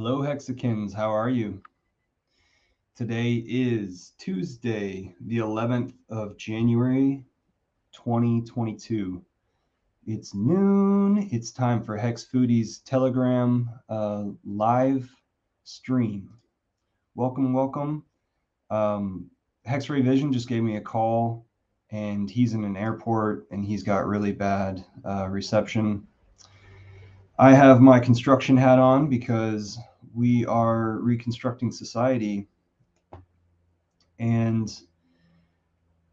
Hello, Hexicans. How are you? Today is Tuesday, the 11th of January, 2022. It's noon. It's time for Hex Foodies Telegram live stream. Welcome, welcome. Hexray Vision just gave me a call, and he's in an airport, and he's got really bad reception. I have my construction hat on because we are reconstructing society, and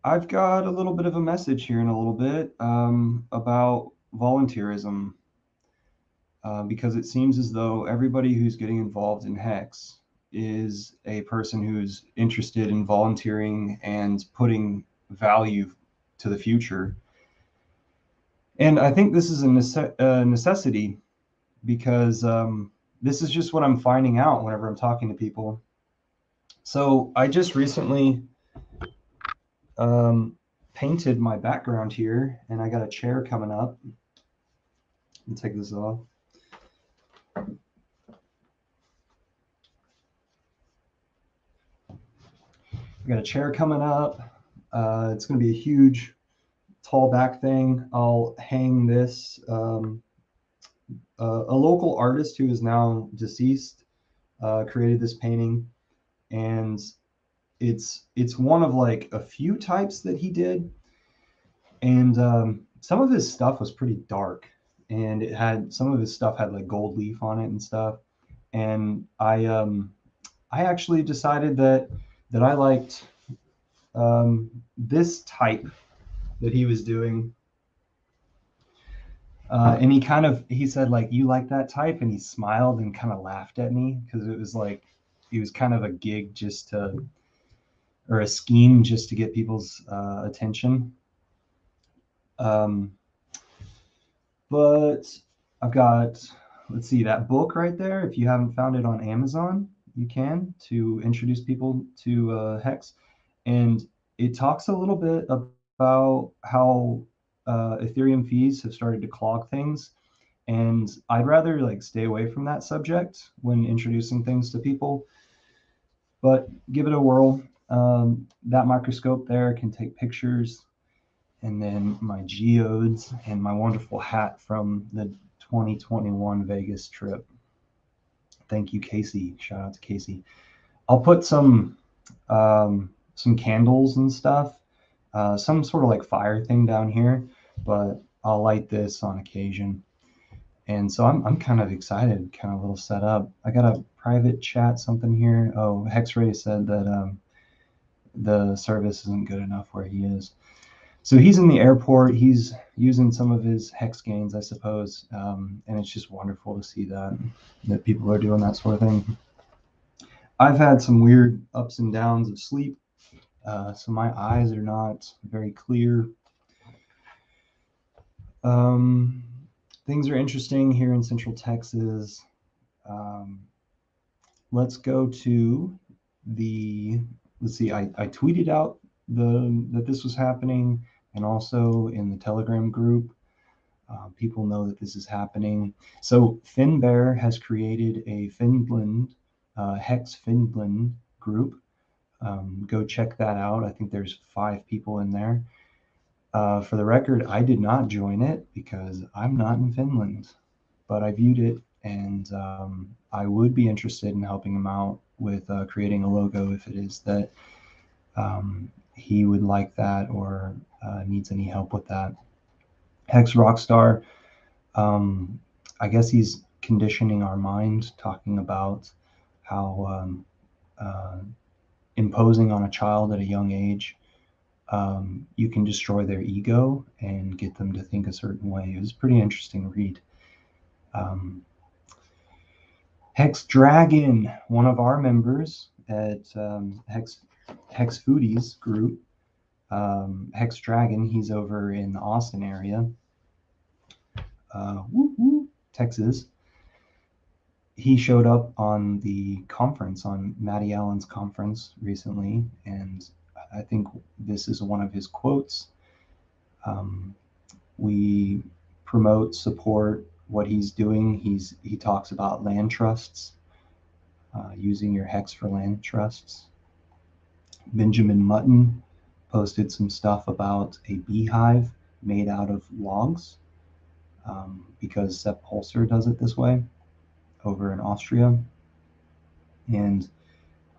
I've got a little bit of a message here in a little bit about volunteerism, because it seems as though everybody who's getting involved in HEX is a person who's interested in volunteering and putting value to the future. And I think this is a necessity because this is just what I'm finding out whenever I'm talking to people. So I just recently painted my background here, and I got a chair coming up. Let me take this off. I got a chair coming up. It's going to be a huge, tall back thing. I'll hang this. A local artist who is now deceased created this painting, and it's one of like a few types that he did. And some of his stuff was pretty dark, and it had some of his stuff had like gold leaf on it and stuff. And I actually decided that I liked this type that he was doing. And he said, like, you like that type? And he smiled and kind of laughed at me because it was like, it was kind of a gig or a scheme just to get people's attention. But I've got, let's see, that book right there. If you haven't found it on Amazon, you can, to introduce people to HEX. And it talks a little bit about how Ethereum fees have started to clog things. And I'd rather like stay away from that subject when introducing things to people, but give it a whirl. That microscope there can take pictures. And then my geodes and my wonderful hat from the 2021 Vegas trip. Thank you, Casey. Shout out to Casey. I'll put some candles and stuff, some sort of like fire thing down here, but I'll light this on occasion. And so I'm kind of excited, kind of a little set up. I got a private chat something here. Oh, Hexray said that the service isn't good enough where he is. So he's in the airport. He's using some of his HEX gains, I suppose, and it's just wonderful to see that people are doing that sort of thing. I've had some weird ups and downs of sleep, so my eyes are not very clear. Things are interesting here in Central Texas. Let's go to the, let's see, I tweeted out that this was happening, and also in the Telegram group, people know that this is happening. So FinBear has created a Finland, HEX Finland group. Go check that out. I think there's 5 people in there. For the record, I did not join it because I'm not in Finland, but I viewed it, and I would be interested in helping him out with creating a logo if it is that he would like that or needs any help with that. Hex Rockstar, I guess he's conditioning our mind, talking about how imposing on a child at a young age, you can destroy their ego and get them to think a certain way. It was a pretty interesting read. Hex Dragon, one of our members at Hex Foodies group, Hex Dragon, he's over in the Austin area, Texas. He showed up on the conference, on Maddie Allen's conference recently, and I think this is one of his quotes. We promote, support what he's doing. He talks about land trusts, using your HEX for land trusts. Benjamin Mutton posted some stuff about a beehive made out of logs, because Sepp Holzer does it this way over in Austria. And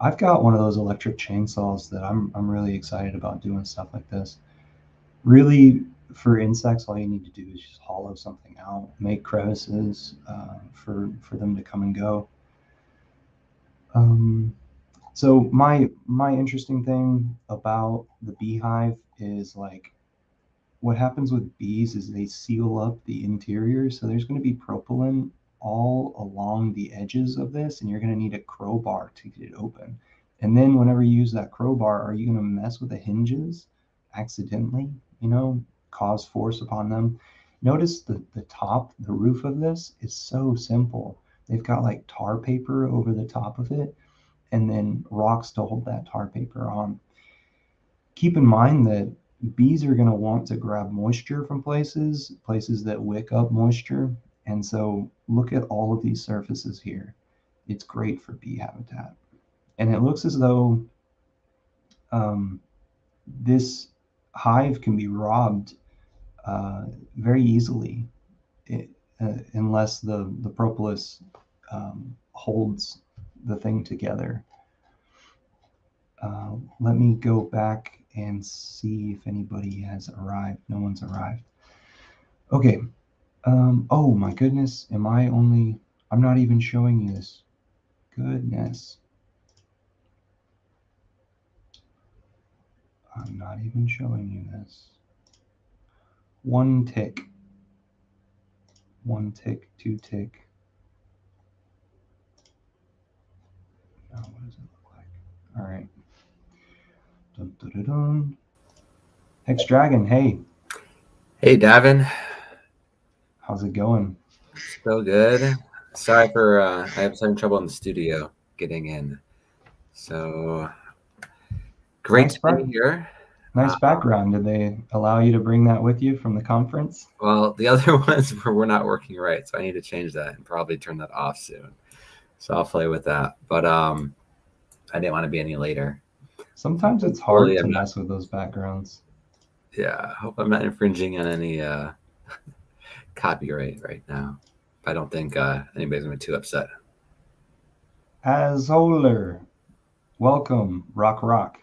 I've got one of those electric chainsaws that I'm really excited about doing stuff like this. Really, for insects, all you need to do is just hollow something out, make crevices for them to come and go. So my interesting thing about the beehive is, like, what happens with bees is they seal up the interior, so there's going to be propylene all along the edges of this, and you're going to need a crowbar to get it open. And then whenever you use that crowbar, are you going to mess with the hinges accidentally, cause force upon them? Notice the top, the roof of this is so simple. They've got like tar paper over the top of it, and then rocks to hold that tar paper on. Keep in mind that bees are going to want to grab moisture from places that wick up moisture. And so look at all of these surfaces here. It's great for bee habitat. And it looks as though this hive can be robbed very easily, unless the propolis holds the thing together. Let me go back and see if anybody has arrived. No one's arrived. Okay. Oh my goodness. I'm not even showing you this. Goodness. I'm not even showing you this. One tick. One tick, two tick. Now, what does it look like? All right. Dun, dun, dun, dun. Hex Dragon, hey. Hey, Davin. How's it going? Still good. Sorry for I was having trouble in the studio getting in. So great to be here. Nice background. Did they allow you to bring that with you from the conference? Well, the other ones were not working right, so I need to change that and probably turn that off soon. So I'll play with that. But I didn't want to be any later. Sometimes it's hard to mess with those backgrounds. Yeah, I hope I'm not infringing on any copyright right now. I don't think anybody's going to be too upset. Azoler, welcome, rock,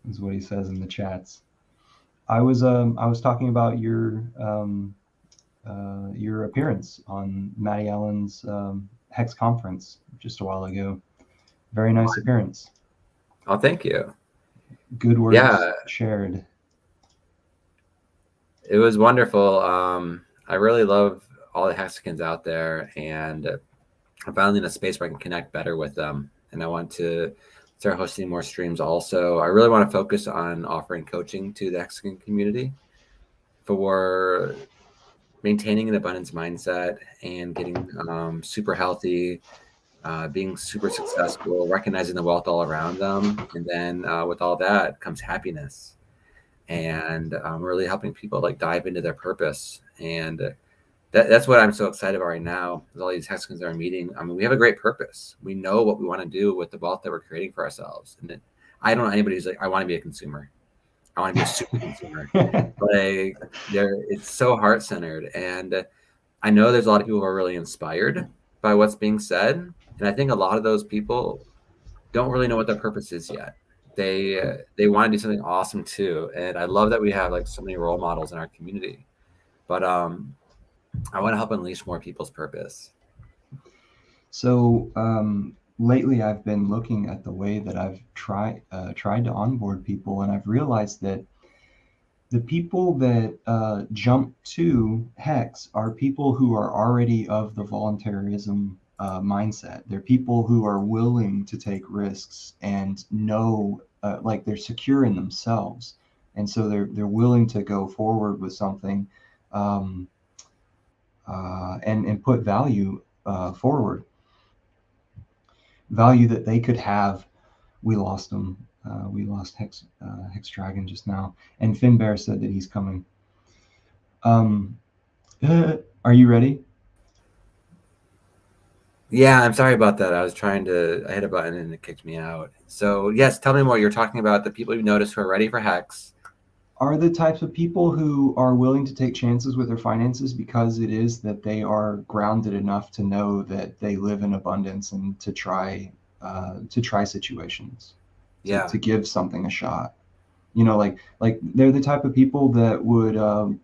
is what he says in the chats. I was talking about your appearance on Matty Allen's HEX conference just a while ago. Very nice appearance. Oh, thank you. Good words shared. It was wonderful. I really love all the Hexicans out there, and I'm finally in a space where I can connect better with them. And I want to start hosting more streams also. I really want to focus on offering coaching to the Hexican community for maintaining an abundance mindset and getting super healthy, being super successful, recognizing the wealth all around them. And then with all that comes happiness. And really helping people like dive into their purpose. And that's what I'm so excited about right now. With all these Hexicans that are meeting, I mean, we have a great purpose. We know what we want to do with the wealth that we're creating for ourselves. And I don't know anybody who's like, I want to be a consumer. I want to be a super consumer. Like, it's so heart-centered. And I know there's a lot of people who are really inspired by what's being said. And I think a lot of those people don't really know what their purpose is yet. They want to do something awesome too. And I love that we have like so many role models in our community. But I want to help unleash more people's purpose. So lately I've been looking at the way that I've tried to onboard people, and I've realized that the people that jump to HEX are people who are already of the voluntarism mindset. They're people who are willing to take risks and know, like, they're secure in themselves, and so they're willing to go forward with something and put value forward. Value that they could have. We lost them. We lost Hex Dragon just now, and Finbear said that he's coming. Are you ready? Yeah, I'm sorry about that. I was trying to, I hit a button and it kicked me out. So yes, tell me more. You're talking about the people you notice who are ready for HEX. Are the types of people who are willing to take chances with their finances because it is that they are grounded enough to know that they live in abundance and to try situations, Yeah. to give something a shot. You know, like they're the type of people that would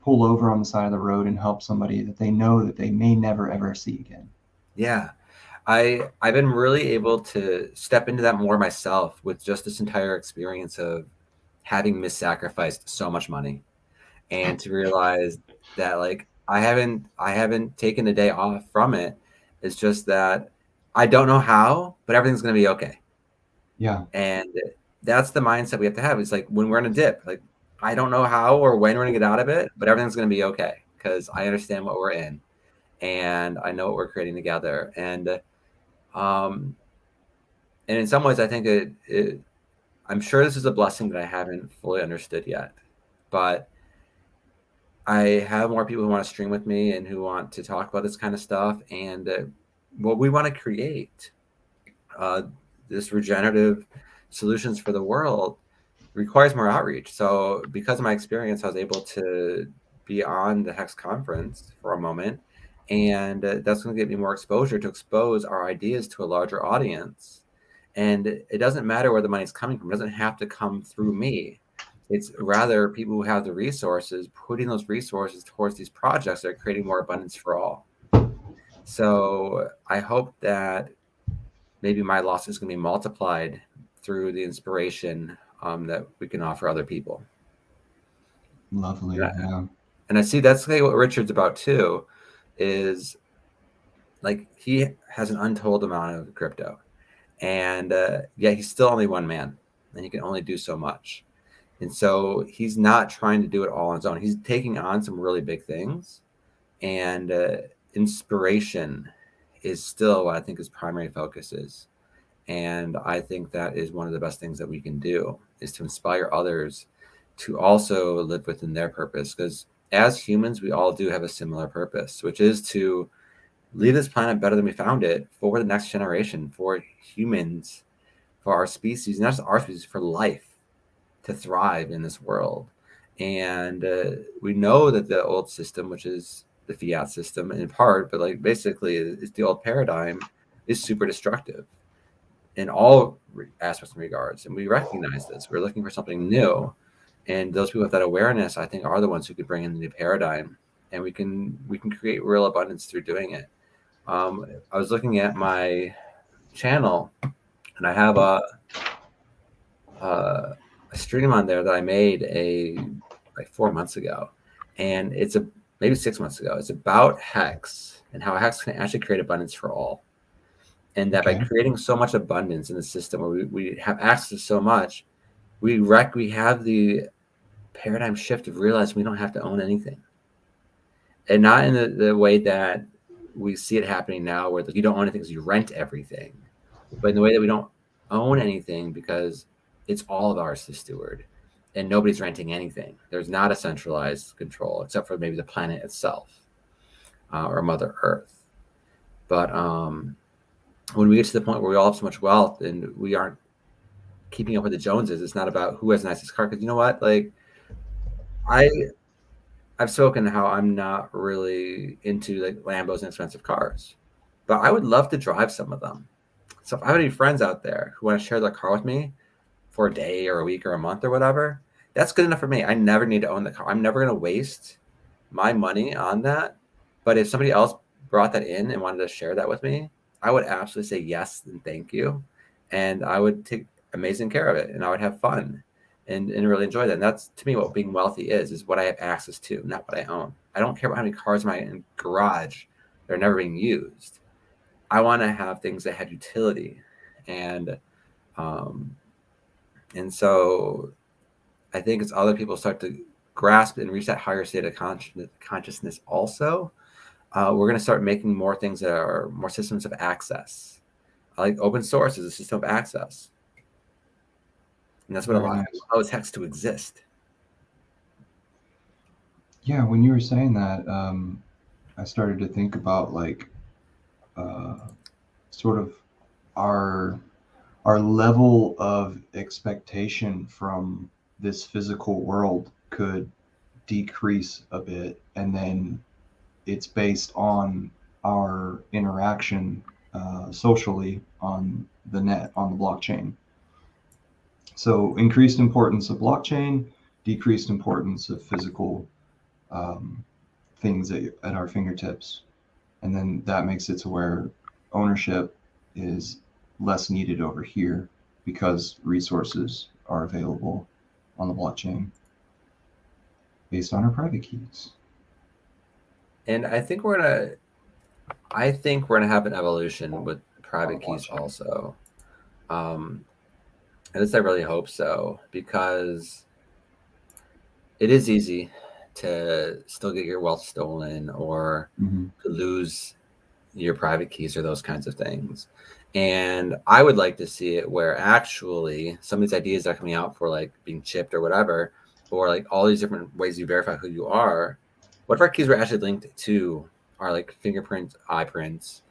pull over on the side of the road and help somebody that they know that they may never ever see again. Yeah. I've been really able to step into that more myself with just this entire experience of having missacrificed so much money, and to realize that like I haven't taken a day off from it. It's just that I don't know how, but everything's gonna be okay. Yeah, And that's the mindset we have to have. It's like when we're in a dip, like I don't know how or when we're gonna get out of it, but everything's gonna be okay because I understand what we're in and I know what we're creating together. Um and in some ways I think I'm sure this is a blessing that I haven't fully understood yet. But I have more people who want to stream with me and who want to talk about this kind of stuff. And what we want to create, uh, this regenerative solutions for the world, requires more outreach. So, because of my experience, I was able to be on the HEX conference for a moment. And that's going to get me more exposure to expose our ideas to a larger audience. And it doesn't matter where the money's coming from, it doesn't have to come through me. It's rather people who have the resources putting those resources towards these projects that are creating more abundance for all. So I hope that maybe my loss is going to be multiplied through the inspiration that we can offer other people. lovely. Yeah. Yeah, And I see that's like what Richard's about too, is like he has an untold amount of crypto, and yeah, he's still only one man, and he can only do so much. And so he's not trying to do it all on his own. He's taking on some really big things, and inspiration is still what I think his primary focus is. And I think that is one of the best things that we can do is to inspire others to also live within their purpose. Because as humans, we all do have a similar purpose, which is to leave this planet better than we found it for the next generation, for humans, for our species, not just our species, for life to thrive in this world. And we know that the old system, which is the fiat system in part, but like basically it's the old paradigm, is super destructive in all aspects and regards. And we recognize this. We're looking for something new. And those people with that awareness, I think, are the ones who could bring in the new paradigm. And we can create real abundance through doing it. I was looking at my channel, and I have a stream on there that I made like 4 months ago, and it's maybe 6 months ago. It's about HEX and how HEX can actually create abundance for all, and that by okay. creating so much abundance in the system where we have access to so much, we have the paradigm shift of realizing we don't have to own anything, and not in the way that we see it happening now, where you don't own anything because you rent everything, but in the way that we don't own anything because it's all of ours to steward, and nobody's renting anything. There's not a centralized control except for maybe the planet itself, or Mother Earth. But when we get to the point where we all have so much wealth and we aren't keeping up with the Joneses, it's not about who has the nicest car. Because you know what, like I I've spoken how I'm not really into like Lambos and expensive cars, but I would love to drive some of them. So if I have any friends out there who want to share their car with me for a day or a week or a month or whatever, that's good enough for me. I never need to own the car. I'm never going to waste my money on that. But if somebody else brought that in and wanted to share that with me, I would absolutely say yes and thank you. And I would take amazing care of it, and I would have fun and really enjoy that. And that's to me what being wealthy is what I have access to, not what I own. I don't care about how many cars in my garage that are never being used. I want to have things that have utility. And um, and so I think as other people start to grasp and reach that higher state of consciousness also, we're going to start making more things that are more systems of access. Like open source is a system of access. And that's what Very nice. allows HEX to exist. Yeah, when you were saying that, I started to think about like uh, sort of our level of expectation from this physical world could decrease a bit, and then it's based on our interaction socially on the net, on the blockchain. So increased importance of blockchain, decreased importance of physical things at our fingertips. And then that makes it to where ownership is less needed over here because resources are available on the blockchain based on our private keys. And I think we're gonna have an evolution with private keys also. At least I really hope so, because it is easy to still get your wealth stolen or to lose your private keys or those kinds of things. And I would like to see it where actually some of these ideas that are coming out for like being chipped or whatever, or like all these different ways you verify who you are, what if our keys were actually linked to our like fingerprints, eye prints,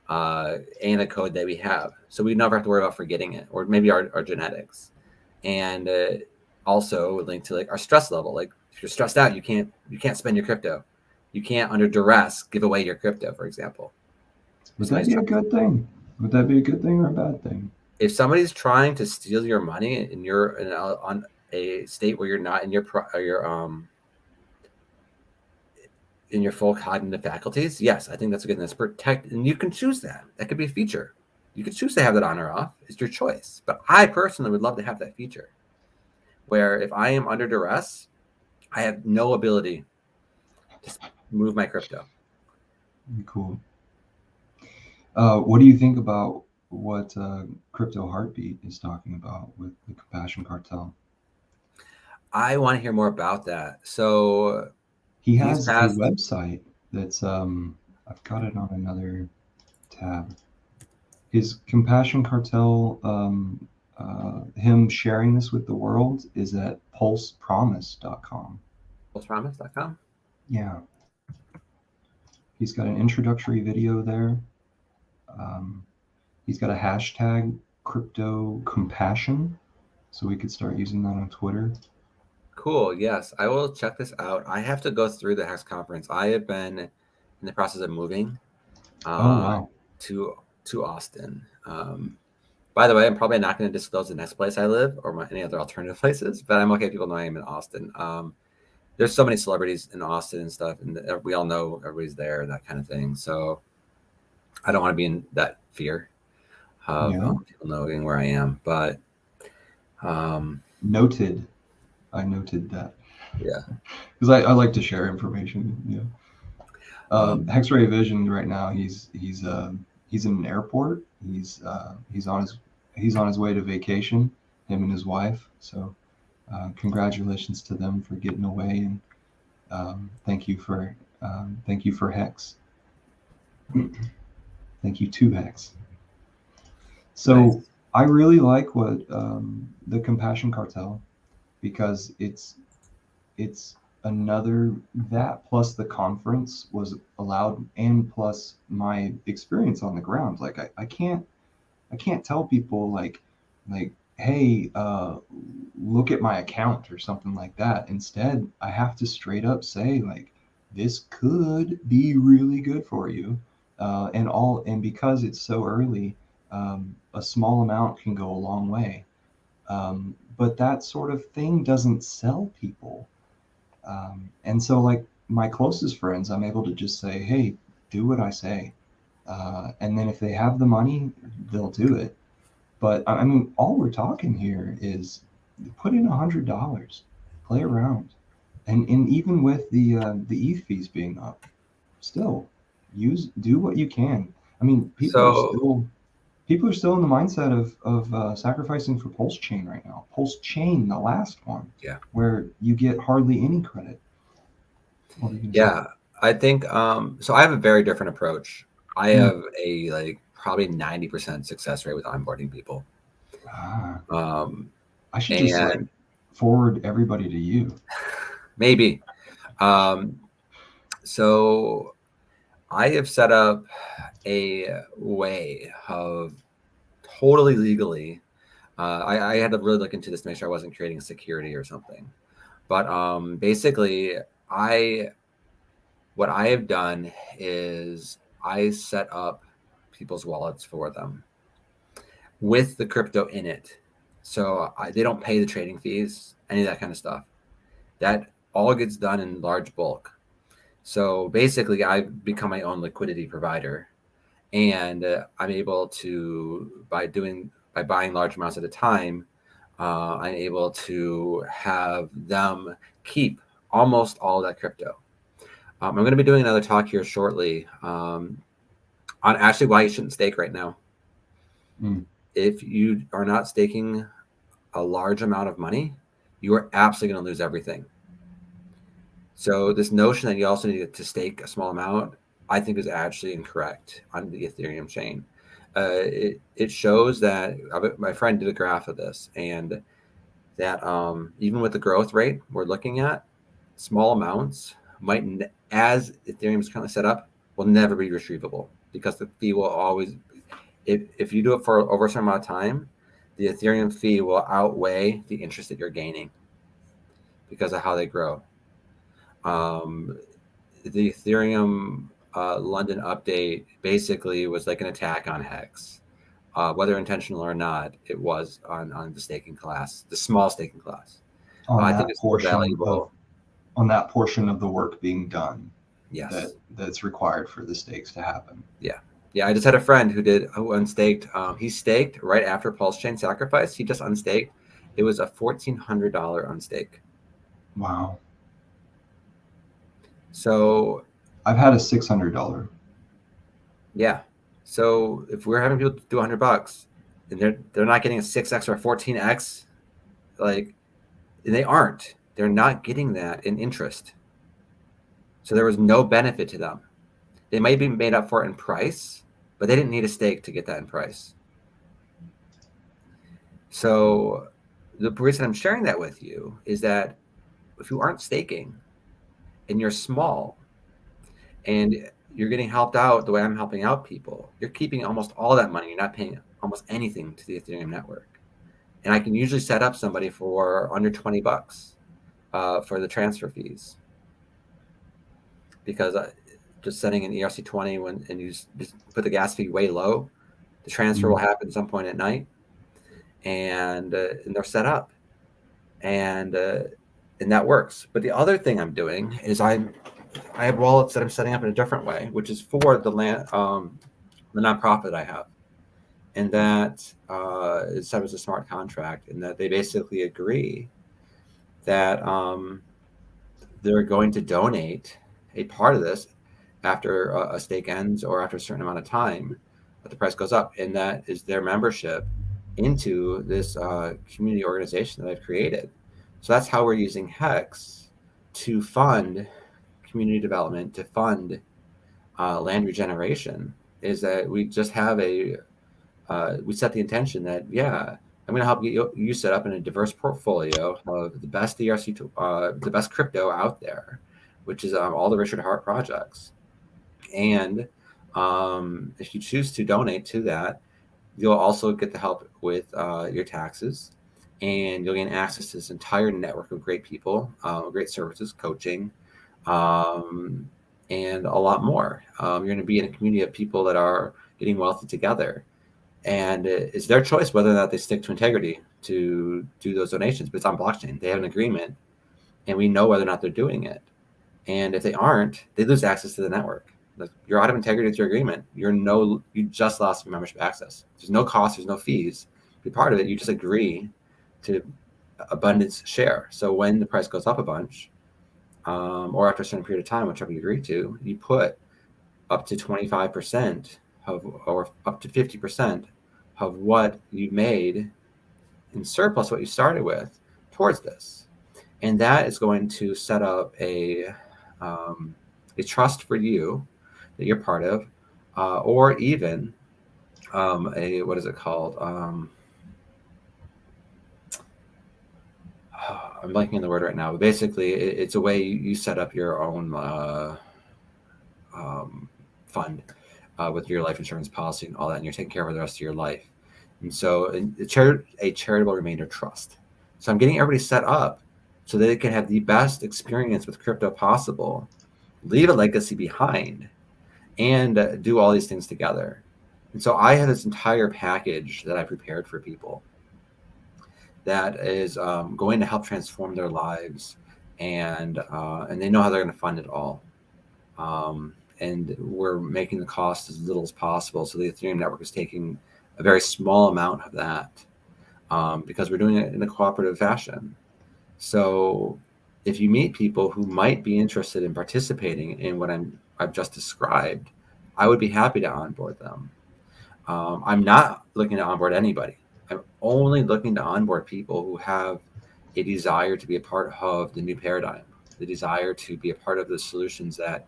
and a code that we have, so we never have to worry about forgetting it, or maybe our genetics, and also linked to like our stress level. Like if you're stressed out, you can't spend your crypto. You can't under duress give away your crypto, for example. Would that be a good thing? Would that be a good thing or a bad thing? If somebody's trying to steal your money and you're on a state where you're not in your in your full cognitive faculties, yes, I think that's a good thing. That's protect, and you can choose that. That could be a feature. You could choose to have that on or off. It's your choice. But I personally would love to have that feature, where if I am under duress, I have no ability to move my crypto. Cool. What do you think about what Crypto Heartbeat is talking about with the Compassion Cartel? I want to hear more about that. So he has a website that's I've got it on another tab. His Compassion Cartel, him sharing this with the world is at pulsepromise.com. Pulsepromise.com? Yeah. He's got an introductory video there. He's got a hashtag crypto compassion, so we could start using that on Twitter. Cool. Yes, I will check this out. I have to go through the HEX conference. I have been in the process of moving to Austin. By the way, I'm probably not going to disclose the next place I live or any other alternative places, but I'm okay if people know I'm in Austin. There's so many celebrities in Austin and stuff, and we all know everybody's there, that kind of thing. So I don't want to be in that fear of people knowing where I am. But noted. I noted that. Yeah, because I like to share information. Yeah. X-Ray Vision right now. He's in an airport. He's on his way to vacation. Him and his wife. So congratulations to them for getting away, and thank you for HEX. Thank you to HEX. So nice. I really like what the Compassion Cartel, because it's another, that plus the conference was allowed, and plus my experience on the ground. Like I can't tell people like hey, look at my account or something like that. Instead, I have to straight up say like, this could be really good for you, and because it's so early, a small amount can go a long way. But that sort of thing doesn't sell people. And so like my closest friends, I'm able to just say, hey, do what I say. And then if they have the money, they'll do it. But I mean, all we're talking here is put in $100, play around. And even with the ETH fees being up, still do what you can. I mean, people are still in the mindset of sacrificing for Pulse Chain right now. Pulse Chain, the last one, where you get hardly any credit. Yeah, I think so. I have a very different approach. I have a probably 90% success rate with onboarding people. I should just forward everybody to you. Maybe. So I have set up a way of totally legally. I had to really look into this to make sure I wasn't creating security or something. But basically, what I have done is I set up people's wallets for them with the crypto in it. So they don't pay the trading fees, any of that kind of stuff. That all gets done in large bulk. So basically, I've become my own liquidity provider, and I'm able to by buying large amounts at a time. I'm able to have them keep almost all that crypto. I'm going to be doing another talk here shortly on actually why you shouldn't stake right now. If you are not staking a large amount of money, you are absolutely going to lose everything. So this notion that you also need to stake a small amount, I think, is actually incorrect on the Ethereum chain. It shows that my friend did a graph of this, and that even with the growth rate we're looking at, small amounts might, as Ethereum is currently set up, will never be retrievable because the fee will always, if you do it for over a certain amount of time, the Ethereum fee will outweigh the interest that you're gaining because of how they grow. The Ethereum London update basically was like an attack on HEX. Whether intentional or not, it was on the staking class, the small staking class. I think it's still valuable. On that portion of the work being done. Yes. That's required for the stakes to happen. Yeah. Yeah. I just had a friend who unstaked. He staked right after Pulse Chain sacrifice. He just unstaked. It was a $1,400 unstake. Wow. So I've had a $600. Yeah. So if we're having people do $100 and they're not getting a 6x or a 14x, like, and they're not getting that in interest. So there was no benefit to them. They might be made up for it in price, but they didn't need a stake to get that in price. So the reason I'm sharing that with you is that if you aren't staking and you're small and you're getting helped out the way I'm helping out people, you're keeping almost all that money. You're not paying almost anything to the Ethereum network. And I can usually set up somebody for under $20 for the transfer fees. Because just setting an ERC20 and you just put the gas fee way low, the transfer will happen at some point at night, and they're set up, and that works. But the other thing I'm doing is I have wallets that I'm setting up in a different way, which is for the nonprofit I have, and that is set as a smart contract, and that they basically agree that they're going to donate a part of this after a stake ends or after a certain amount of time, but the price goes up, and that is their membership into this community organization that I've created. So that's how we're using HEX to fund community development, to fund land regeneration, is that we just have we set the intention that, yeah, I'm going to help you set up in a diverse portfolio of the best the best crypto out there, which is all the Richard Hart projects. And if you choose to donate to that, you'll also get the help with your taxes, and you'll gain access to this entire network of great people, great services, coaching, and a lot more. You're going to be in a community of people that are getting wealthy together. And it's their choice whether or not they stick to integrity to do those donations. But it's on blockchain. They have an agreement, and we know whether or not they're doing it. And if they aren't, they lose access to the network. Like, you're out of integrity with your agreement. You just lost your membership access. There's no cost. There's no fees. Be part of it. You just agree to abundance share. So when the price goes up a bunch, or after a certain period of time, whichever you agree to, you put up to 25% or up to 50% of what you made in surplus, what you started with, towards this. And that is going to set up a trust for you that you're part of, or even what is it called? I'm blanking on the word right now, but basically it's a way you set up your own fund with your life insurance policy and all that, and you're taking care of the rest of your life. And so a charitable remainder trust. So I'm getting everybody set up so that they can have the best experience with crypto possible, leave a legacy behind, and do all these things together. And so I have this entire package that I prepared for people that is going to help transform their lives, and they know how they're going to fund it all. And we're making the cost as little as possible. So the Ethereum network is taking a very small amount of that because we're doing it in a cooperative fashion. So if you meet people who might be interested in participating in what I've just described, I would be happy to onboard them. I'm not looking to onboard anybody. I'm only looking to onboard people who have a desire to be a part of the new paradigm, the desire to be a part of the solutions that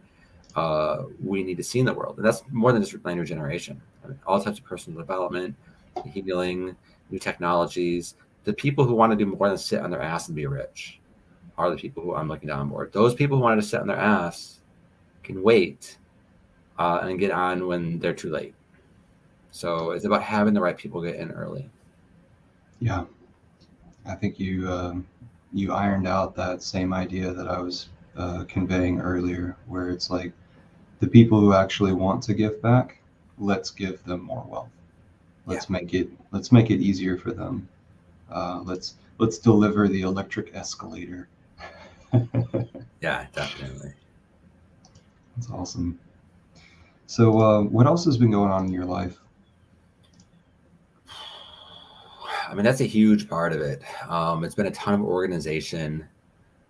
we need to see in the world. And that's more than just language generation. I mean, all types of personal development, healing, new technologies. The people who want to do more than sit on their ass and be rich are the people who I'm looking to onboard. Those people who wanted to sit on their ass can wait and get on when they're too late. So it's about having the right people get in early. Yeah, I think you ironed out that same idea that I was conveying earlier, where it's like the people who actually want to give back, let's give them more wealth. Let's make it easier for them. Let's deliver the electric escalator. Yeah, definitely. That's awesome. So what else has been going on in your life? I mean, that's a huge part of it. It's been a ton of organization.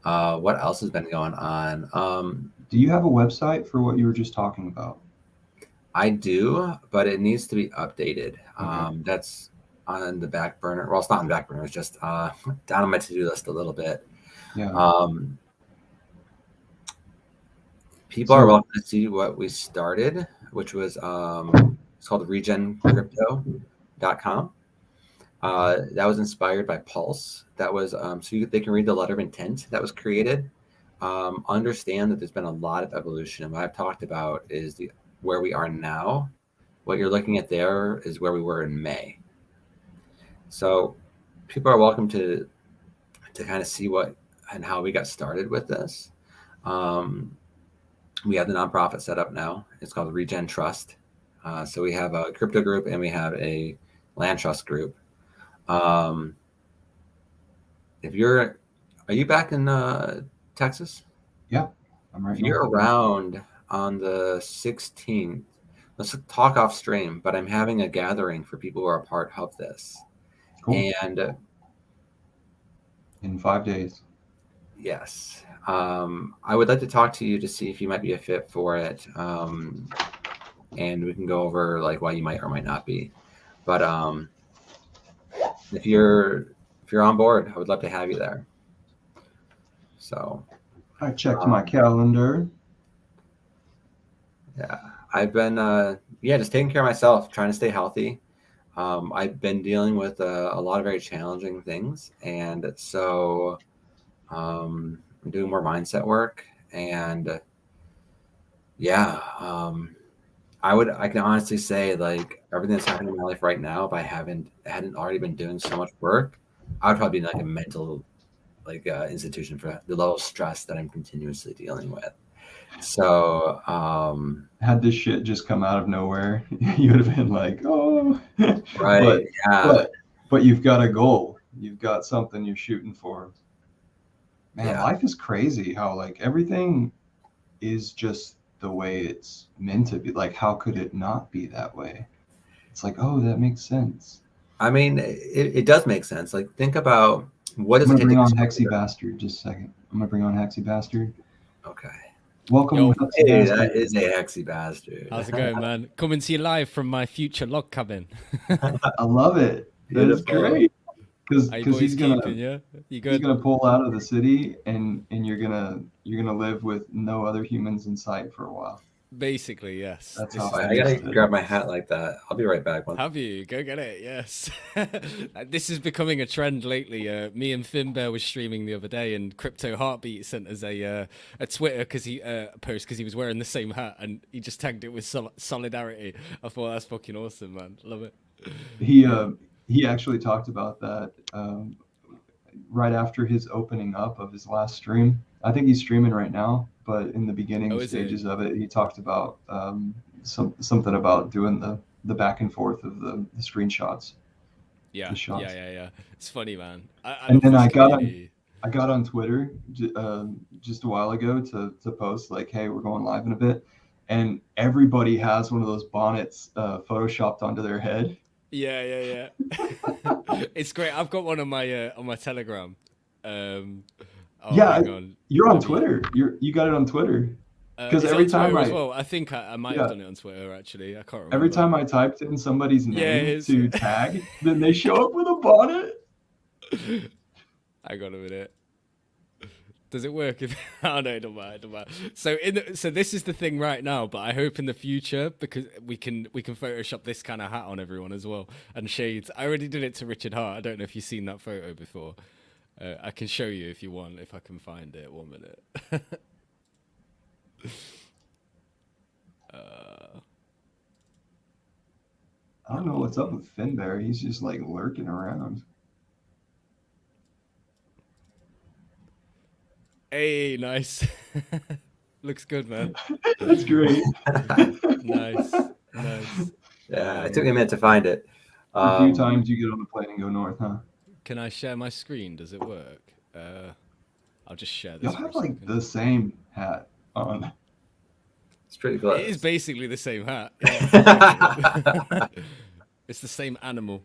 What else has been going on? Do you have a website for what you were just talking about? I do, but it needs to be updated. Okay. That's on the back burner. Well, it's not on the back burner. It's just down on my to-do list a little bit. Yeah. People are welcome to see what we started, which was it's called regencrypto.com. That was inspired by Pulse. That was so they can read the letter of intent that was created. Understand that there's been a lot of evolution. And what I've talked about is where we are now. What you're looking at there is where we were in May. So people are welcome to kind of see what and how we got started with this. We have the nonprofit set up now. It's called Regen Trust. So we have a crypto group and we have a land trust group. Are you back in Texas? Yeah, I'm right. If you're around on the 16th, let's talk off stream, but I'm having a gathering for people who are a part of this. Cool. And in 5 days. Yes. I would like to talk to you to see if you might be a fit for it. And we can go over like why you might or might not be. But if you're on board, I would love to have you there. So I checked my calendar. Yeah, I've been just taking care of myself, trying to stay healthy. I've been dealing with a lot of very challenging things, and so I'm doing more mindset work. And I can honestly say, like, everything that's happening in my life right now, if I hadn't already been doing so much work, I would probably be in like a mental institution for the level of stress that I'm continuously dealing with. So had this shit just come out of nowhere, you would have been like, oh, right. But you've got a goal. You've got something you're shooting for. Man, life is crazy how like everything is just the way it's meant to be. Like, how could it not be that way? It's like, oh, that makes sense. I mean, it does make sense. Like, think about what is. I'm gonna bring on Hexy Bastard just a second. I'm gonna bring on Hexy Bastard. Okay. Welcome. Hey, that is a Hexy Bastard. How's it going, man? Coming to you live from my future log cabin. I love it. That's great. Because he's gonna pull out of the city and you're gonna live with no other humans in sight for a while. Basically, yes. That's This how is I the gotta understood. grab my hat like that. I'll be right back. Have you? Go get it. Yes. This is becoming a trend lately. Me and Finbear was streaming the other day, and Crypto Heartbeat sent us a Twitter because he post because he was wearing the same hat, and he just tagged it with solidarity. I thought that's fucking awesome, man. Love it. He actually talked about that right after his opening up of his last stream. I think he's streaming right now, but in the beginning Oh, is he? stages of it, he talked about something about doing the back and forth of the screenshots. Yeah, The shots. yeah. It's funny, man. I And love then this I community. got on Twitter just a while ago to post like, hey, we're going live in a bit, and everybody has one of those bonnets photoshopped onto their head. Yeah. It's great. I've got one on my Telegram. Oh, Yeah, hang on. you're on Let me- Twitter. You got it on Twitter. Because Is it every on time Twitter I as well? I think I might Yeah. have done it on Twitter actually. I can't remember. every time I typed in somebody's Yeah, it name is. to tag, then they show up with a bonnet. Hang on a minute. Does it work? If oh no, it don't matter. So so this is the thing right now, but I hope in the future because we can Photoshop this kind of hat on everyone as well and shades. I already did it to Richard Hart. I don't know if you've seen that photo before. I can show you if you want, if I can find it. 1 minute. I don't know what's up with Finbear. He's just like lurking around. Hey, nice. Looks good, man. That's great. Nice. Yeah, it took me a minute to find it. A few times you get on the plane and go north, huh? Can I share my screen? Does it work? I'll just share this. Y'all for a have like second. the same hat on. It's pretty close. It is basically the same hat. Yeah. It's the same animal,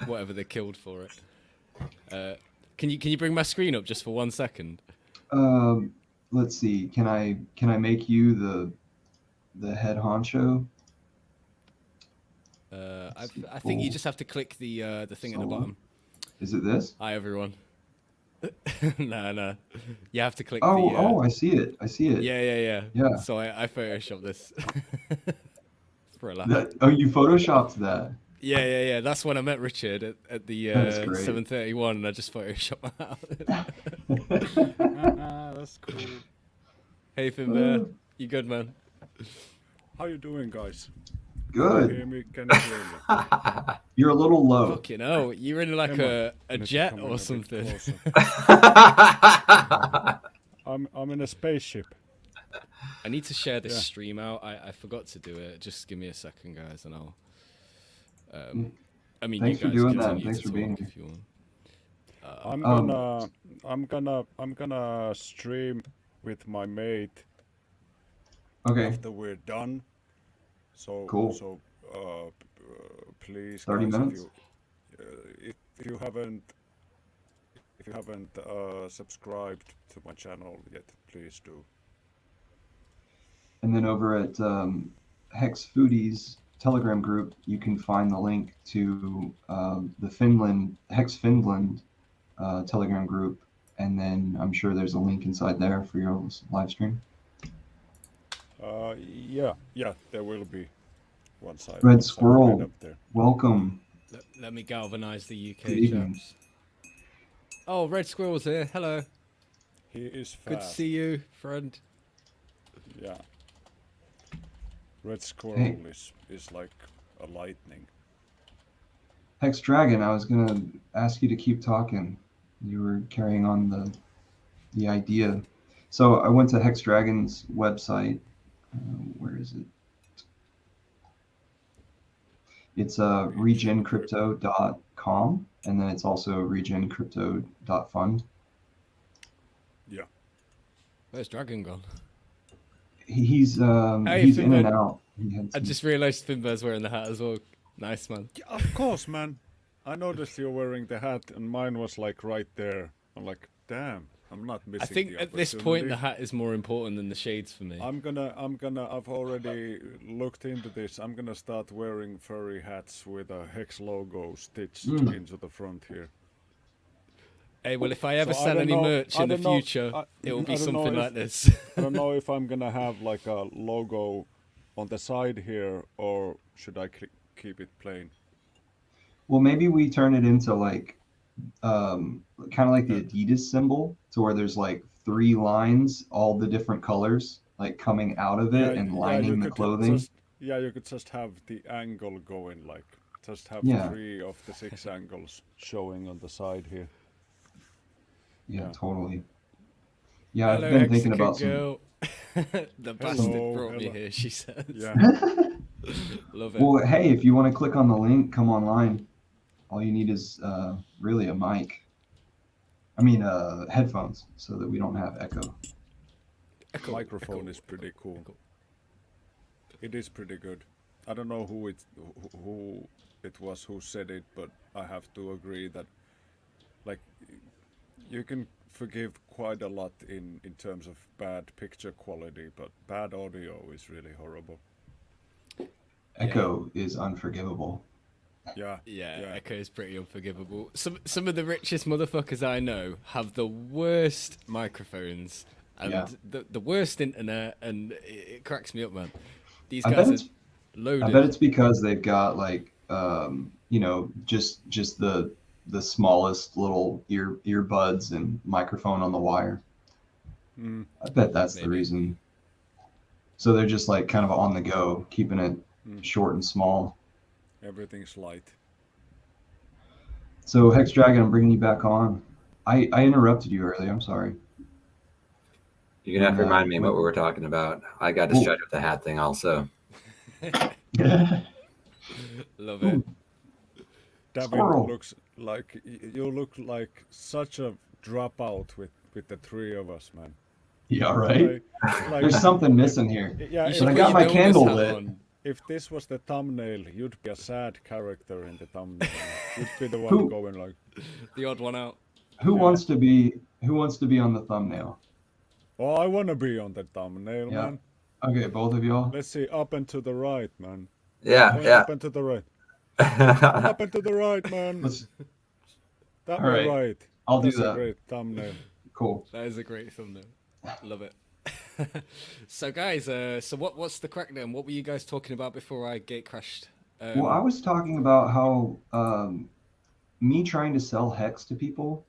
whatever they killed for it. Can you bring my screen up just for 1 second? Let's see. Can I make you the head honcho? I think you just have to click the thing at the bottom. Is it this? Hi everyone. No. You have to click Oh, I see it. Yeah. So I photoshopped this. For a laugh. You photoshopped that. Yeah. That's when I met Richard at the 7:31, and I just photoshopped out. That's cool. Hey Finbear, you good, man? How you doing, guys? Good. Can you hear me? You're a little low. Fucking hell, you're in like a jet Come or a bit something. closer. I'm in a spaceship. I need to share this stream out. I forgot to do it. Just give me a second, guys, and I'll. I mean, Thanks you for guys doing that. continue Thanks to for being talk here. if you want. I'm gonna stream with my mate Okay. after we're done. So Cool. So please, 30 guys, minutes. if you haven't subscribed to my channel yet, please do. And then over at HEX Foodies Telegram group, you can find the link to the HEX Finland Telegram group, and then I'm sure there's a link inside there for your live stream. Yeah, there will be once I Red get Squirrel, up there. welcome. Let me galvanize the UK Good evening. chaps. Oh, Red Squirrel's here. Hello. He is fast. Good to see you, friend. Yeah. Red Squirrel is like a lightning. Hex Dragon, I was gonna ask you to keep talking. You were carrying on the idea. So I went to Hex Dragon's website. Where is it? It's regencrypto.com, and then it's also regencrypto.fund. Yeah. Where's Dragon gone? He's Hey, in and Finbad. out. I just realised Finbear's wearing the hat as well. Nice, man. Yeah, of course, man. I noticed you're wearing the hat, and mine was like right there. I'm like, damn, I'm not missing. I think the at this point opportunity. the hat is more important than the shades for me. I've already looked into this. I'm gonna start wearing furry hats with a HEX logo stitched into the front here. Hey, well, if I ever So I sell don't any know- merch I in the don't know- future, I- it will I be don't know something if- like this. I don't know if I'm gonna have like a logo on the side here, or should I keep it plain? Well, maybe we turn it into like kind of like the Adidas symbol, to where there's like 3 lines, all the different colors, like coming out of it and lining the clothing. You could just have the angle going, like just have Yeah. 3 of the 6 angles showing on the side here. Yeah, Yeah. totally. Yeah, I've Hello, been thinking Mexican about girl. The bastard brought me hello. here, she says. Yeah. Love it. Well, hey, if you want to click on the link, come online. All you need is really a mic. I mean, headphones, so that we don't have echo. Microphone is pretty cool. It is pretty good. I don't know who it was who said it, but I have to agree that, like, you can forgive quite a lot in terms of bad picture quality, but bad audio is really horrible. Echo is unforgivable. Yeah. Echo is pretty unforgivable. Some of the richest motherfuckers I know have the worst microphones and the worst internet, and it cracks me up, man. These guys are loaded. I bet it's because they've got like just the smallest little earbuds and microphone on the wire. I bet that's the reason. So they're just like kind of on the go, keeping it short and small. Everything's light. So Hex Dragon, I'm bringing you back on. I interrupted you earlier. I'm sorry. You're gonna have to remind me what we were talking about. I got distracted with the hat thing also. Love it. David looks like you look like such a dropout with the 3 of us, man. Yeah, right. Like, there's something missing here. Yeah, but I got my candle lit. If this was the thumbnail, you'd be a sad character in the thumbnail. You'd be the one going like the odd one out. Who wants to be on the thumbnail? Oh, I want to be on the thumbnail, man. Okay, both of y'all. Let's see, up and to the right, man. Yeah. Up and to the right. Up and to the right, man. That way, right. I'll do that. That's a great thumbnail. Cool. That is a great thumbnail. Love it. So guys, so what's the crack then? What were you guys talking about before I gate crashed? Well, I was talking about how me trying to sell HEX to people,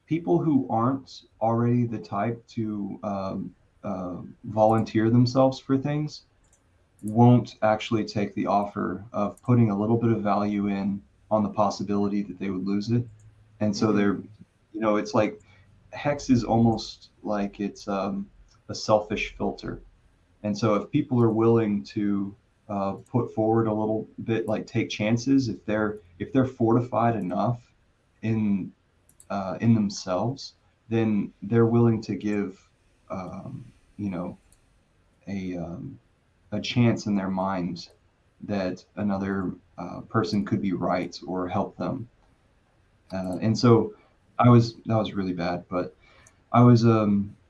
people who aren't already the type to volunteer themselves for things won't actually take the offer of putting a little bit of value in on the possibility that they would lose it. And so they're, it's like HEX is almost like it's a selfish filter. And so if people are willing to put forward a little bit, like take chances, if they're fortified enough in themselves, then they're willing to give a chance in their mind that another person could be right or help them. And so that was really bad, but I was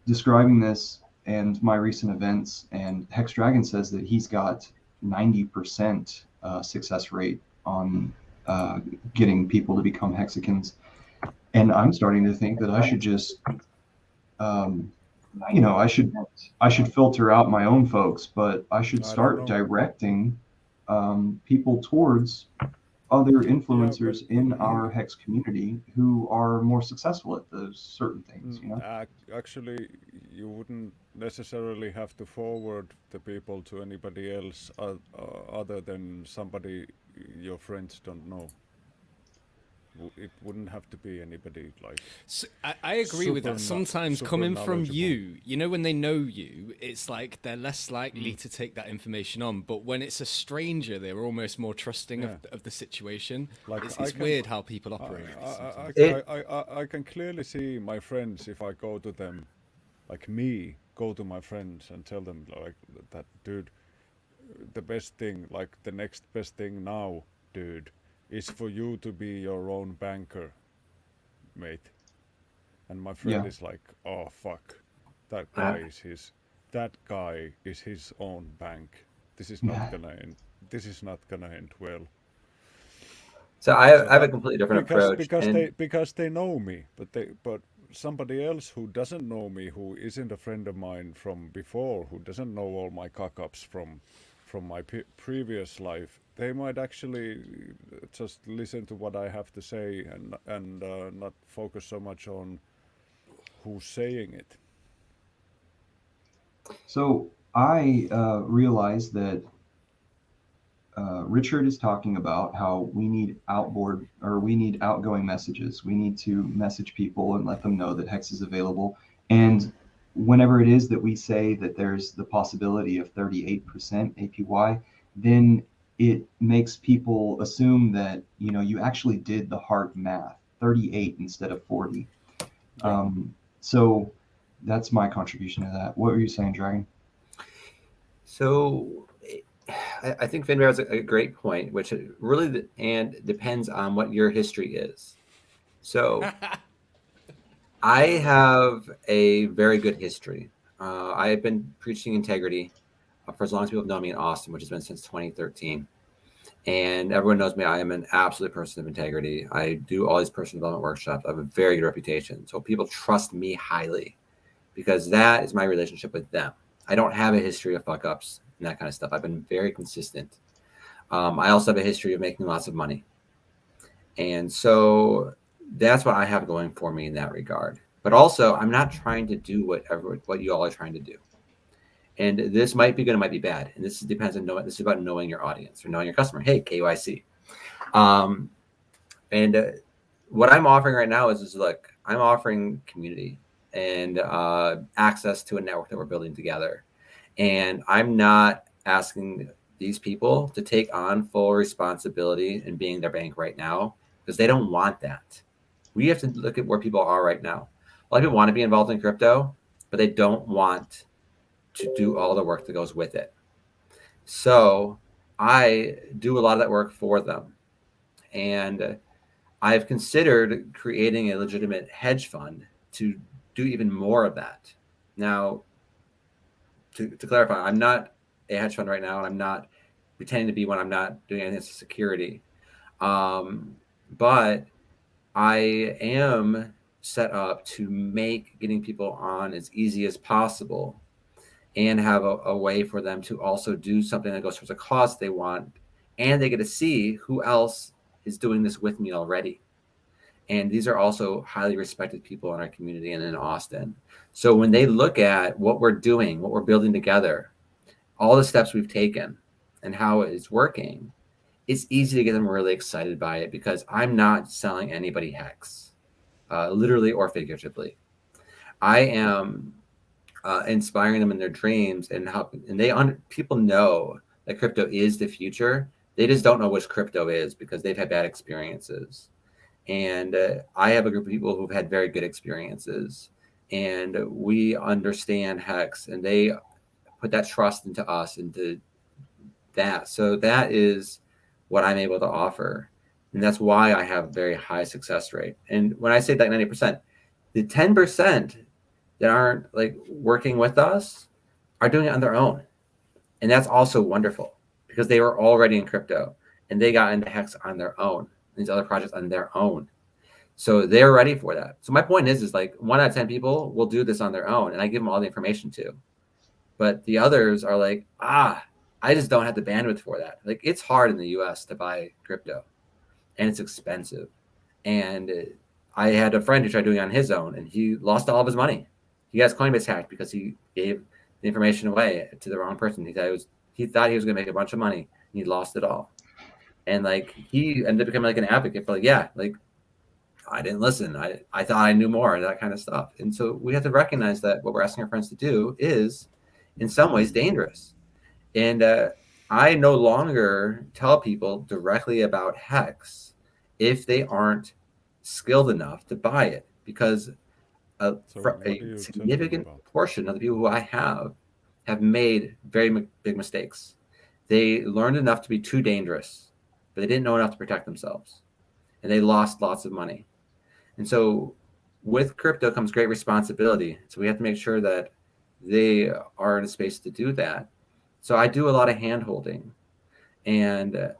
describing this and my recent events, and Hex Dragon says that he's got 90% success rate on getting people to become Hexicans. And I'm starting to think that I should just, I should filter out my own folks, but I should start directing people towards other influencers in our HEX community who are more successful at those certain things. Actually, you wouldn't necessarily have to forward the people to anybody else other than somebody your friends don't know. It wouldn't have to be anybody like. So I agree with that. Sometimes coming from you, when they know you, it's like they're less likely to take that information on. But when it's a stranger, they're almost more trusting of the situation. Like it's weird how people operate. I can clearly see my friends if I go to them, like me, go to my friends and tell them like that, dude, the best thing, like the next best thing now, dude, is for you to be your own banker, mate. And my friend is like, oh fuck, that guy is his own bank. This is not gonna end. This is not gonna end well. So I have a completely different approach. Because they know me, but somebody else who doesn't know me, who isn't a friend of mine from before, who doesn't know all my cock-ups from my previous life, they might actually just listen to what I have to say and not focus so much on who's saying it. So I realized that Richard is talking about how we need outgoing messages. We need to message people and let them know that HEX is available. And whenever it is that we say that there's the possibility of 38% APY, then it makes people assume that, you know, you actually did the hard math, 38 instead of 40. So that's my contribution to that. What were you saying, Dragon? So I think Finbar has a great point, which really and depends on what your history is. So I have a very good history. I have been preaching integrity for as long as people have known me in Austin, which has been since 2013. And everyone knows me. I am an absolute person of integrity. I do all these personal development workshops. I have a very good reputation. So people trust me highly because that is my relationship with them. I don't have a history of fuck ups and that kind of stuff. I've been very consistent. I also have a history of making lots of money. And so that's what I have going for me in that regard. But also, I'm not trying to do what you all are trying to do. And this might be good, it might be bad. And this depends on knowing. This is about knowing your audience or knowing your customer. Hey, KYC. What I'm offering right now is look, I'm offering community and access to a network that we're building together. And I'm not asking these people to take on full responsibility in being their bank right now because they don't want that. We have to look at where people are right now. A lot of people want to be involved in crypto, but they don't want to do all the work that goes with it. So I do a lot of that work for them. And I've considered creating a legitimate hedge fund to do even more of that. Now, to clarify, I'm not a hedge fund right now, and I'm not pretending to be one. I'm not doing anything as security. But I am set up to make getting people on as easy as possible and have a way for them to also do something that goes towards a cause they want. And they get to see who else is doing this with me already. And these are also highly respected people in our community and in Austin. So when they look at what we're doing, what we're building together, all the steps we've taken and how it's working, it's easy to get them really excited by it because I'm not selling anybody HEX, literally or figuratively. I am inspiring them in their dreams and helping. And people know that crypto is the future. They just don't know which crypto is because they've had bad experiences. And I have a group of people who've had very good experiences, and we understand HEX, and they put that trust into us, into that. So that is what I'm able to offer. And that's why I have a very high success rate. And when I say that 90%, the 10% that aren't like working with us are doing it on their own. And that's also wonderful because they were already in crypto and they got into HEX on their own, these other projects on their own. So they're ready for that. So my point is like 1 out of 10 people will do this on their own and I give them all the information too. But the others are like, I just don't have the bandwidth for that. Like it's hard in the US to buy crypto and it's expensive. And I had a friend who tried doing it on his own and he lost all of his money. He got his Coinbase hacked because he gave the information away to the wrong person. He thought he was going to make a bunch of money and he lost it all. And like he ended up becoming like an advocate for like I didn't listen. I thought I knew more, that kind of stuff. And so we have to recognize that what we're asking our friends to do is in some ways dangerous. And I no longer tell people directly about HEX if they aren't skilled enough to buy it because a significant portion of the people who I have made very big mistakes. They learned enough to be too dangerous, but they didn't know enough to protect themselves. And they lost lots of money. And so with crypto comes great responsibility. So we have to make sure that they are in a space to do that. So I do a lot of hand holding. And that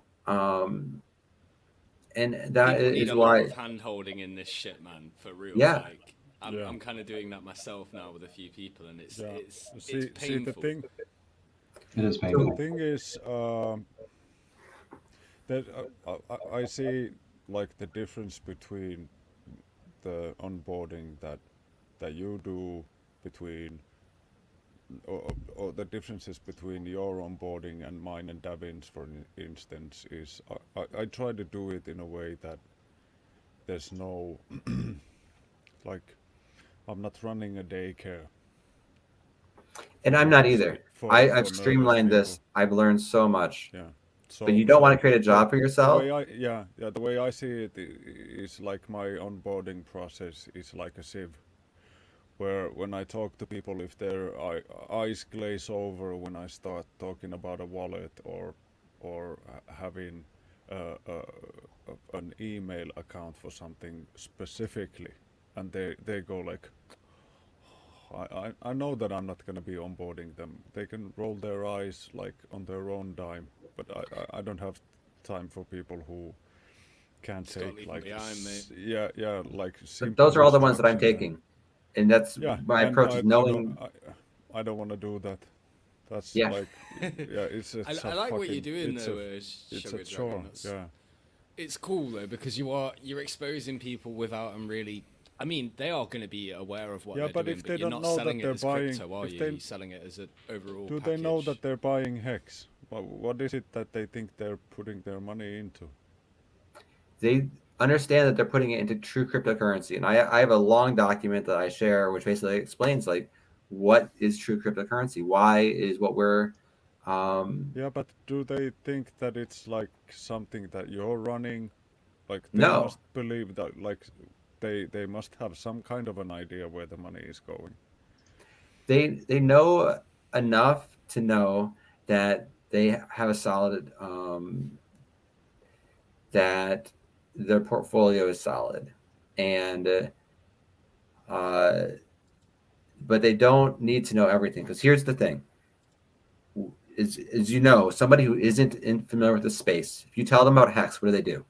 is why hand holding in this shit, man, for real. Yeah. Like, I'm kind of doing that myself now with a few people, and it's See painful. the thing. It is The painful. thing is that I see like the difference between the onboarding that you do between or the differences between your onboarding and mine and Davin's, for instance, is I try to do it in a way that there's no like I'm not running a daycare. And I'm not either. I've streamlined this. I've learned so much. Yeah. So, but you don't want to create a job for yourself? The way I see it is like my onboarding process is like a sieve, where when I talk to people, if their eyes glaze over when I start talking about a wallet or having an email account for something specifically, and they go like, I know that I'm not going to be onboarding them. They can roll their eyes like on their own dime, but I don't have time for people who can't take like like but those are all the ones that I'm taking, and that's my approach is knowing. I don't want to do that. That's like it's I like what you're doing though, Sugar Dragon. It's cool though because you're exposing people without them really. I mean, they are going to be aware of what they're but doing, if they but you're don't not know selling that it they're as buying, crypto, are you? You're selling it as an overall package. Do they know that they're buying HEX? What is it that they think they're putting their money into? They understand that they're putting it into true cryptocurrency. And I have a long document that I share, which basically explains like what is true cryptocurrency? Why is what we're... but do they think that it's like something that you're running? Like they no. must believe that like... They must have some kind of an idea where the money is going. They know enough to know that they have a solid that their portfolio is solid, and but they don't need to know everything, because here's the thing: is you know, somebody who isn't familiar with the space, if you tell them about HEX, what do?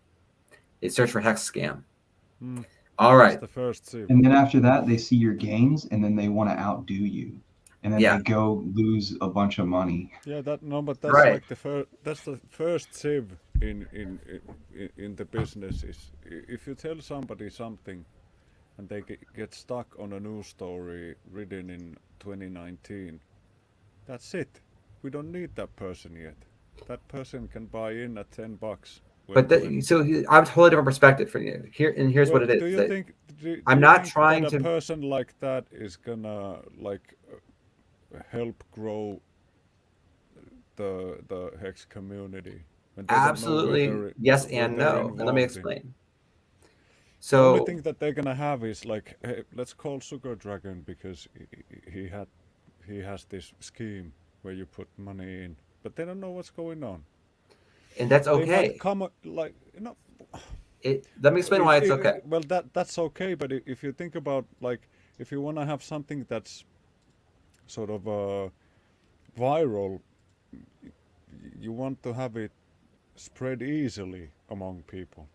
They search for HEX scam. All right. That's the first sieve. And then after that, they see your gains, and then they want to outdo you, and then they go lose a bunch of money. Yeah, but that's like that's the first sieve in the business. Is if you tell somebody something, and they get stuck on a news story written in 2019, that's it. We don't need that person yet. That person can buy in at $10. But so I have a totally different perspective for you. Here's what it is. Do you think? I'm not trying that to. A person like that is gonna like help grow the HEX community? Absolutely, yes and no. And let me explain. So the only thing that they're gonna have is like, hey, let's call Sugar Dragon because he has this scheme where you put money in, but they don't know what's going on. And that's okay. They might come like, you know. Let me explain why it's okay. Well, that's okay, but if you think about like, if you want to have something that's sort of viral, you want to have it spread easily among people.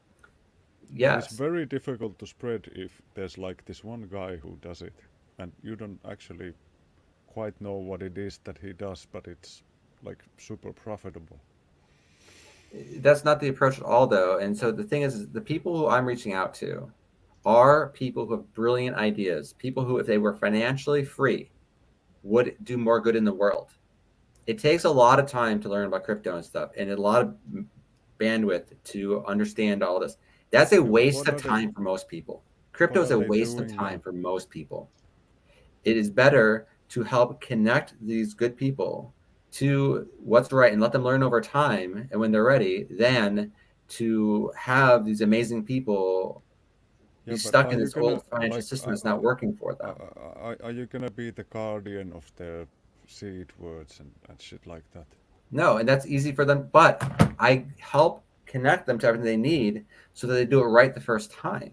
Yes. It's very difficult to spread if there's like this one guy who does it, and you don't actually quite know what it is that he does, but it's like super profitable. That's not the approach at all, though. And so the thing is the people who I'm reaching out to are people who have brilliant ideas, people who, if they were financially free, would do more good in the world. It takes a lot of time to learn about crypto and stuff, and a lot of bandwidth to understand all this. That's a waste of time for most people. Crypto is a waste of time for most people. It is better to help connect these good people to what's right and let them learn over time, and when they're ready, then to have these amazing people be stuck in this old financial system that's not working for them. Are you gonna be the guardian of their seed words and shit like that? No, and that's easy for them, but I help connect them to everything they need so that they do it right the first time.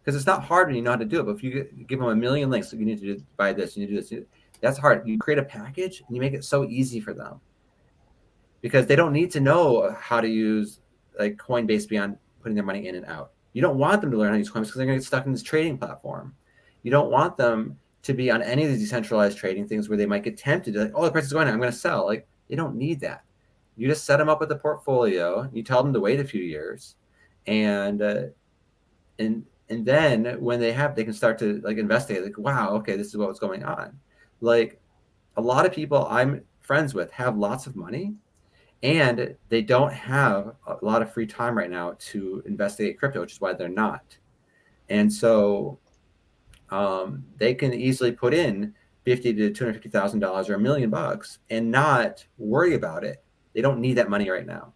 Because it's not hard when you know how to do it, but if you give them a million links, so you need to buy this, you need to do this, that's hard. You create a package and you make it so easy for them, because they don't need to know how to use like Coinbase beyond putting their money in and out. You don't want them to learn how to use Coinbase because they're going to get stuck in this trading platform. You don't want them to be on any of these decentralized trading things where they might get tempted to like, oh, the price is going up, I'm going to sell. Like, they don't need that. You just set them up with a portfolio. You tell them to wait a few years, and then when they can start to like investigate. Like, wow, okay, this is what's going on. Like, a lot of people I'm friends with have lots of money, and they don't have a lot of free time right now to investigate crypto, which is why they're not. And so they can easily put in $50,000 to $250,000 or $1 million and not worry about it. They don't need that money right now.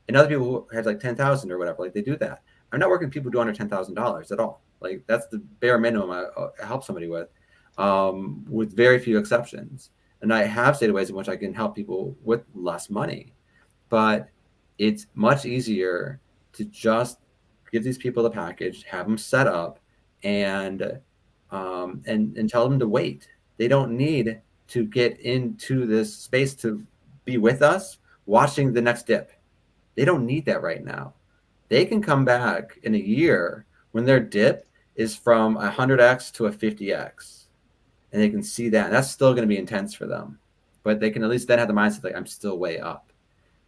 And other people who have like 10,000 or whatever, like they do that. I'm not working with people who do under $10,000 at all. Like, that's the bare minimum I help somebody with very few exceptions. And I have stated ways in which I can help people with less money, but it's much easier to just give these people the package, have them set up, and tell them to wait. They don't need to get into this space to be with us watching the next dip. They don't need that right now. They can come back in a year when their dip is from 100x to a 50x, and they can see that. And that's still going to be intense for them, but they can at least then have the mindset like, I'm still way up.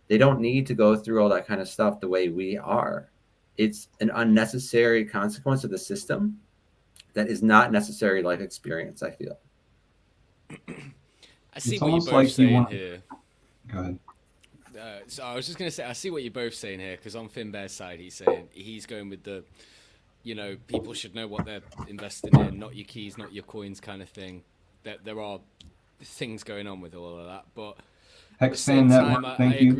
They don't need to go through all that kind of stuff the way we are. It's an unnecessary consequence of the system that is not necessary life experience, I feel. I see It's what you're almost both like you saying want- here. Go ahead. So I was just going to say, I see what you're both saying here, because on Finbear's side, he's going with the, people should know what they're investing in, not your keys, not your coins kind of thing. That there are things going on with all of that, but at the HEX same Fan time, Network, I thank you.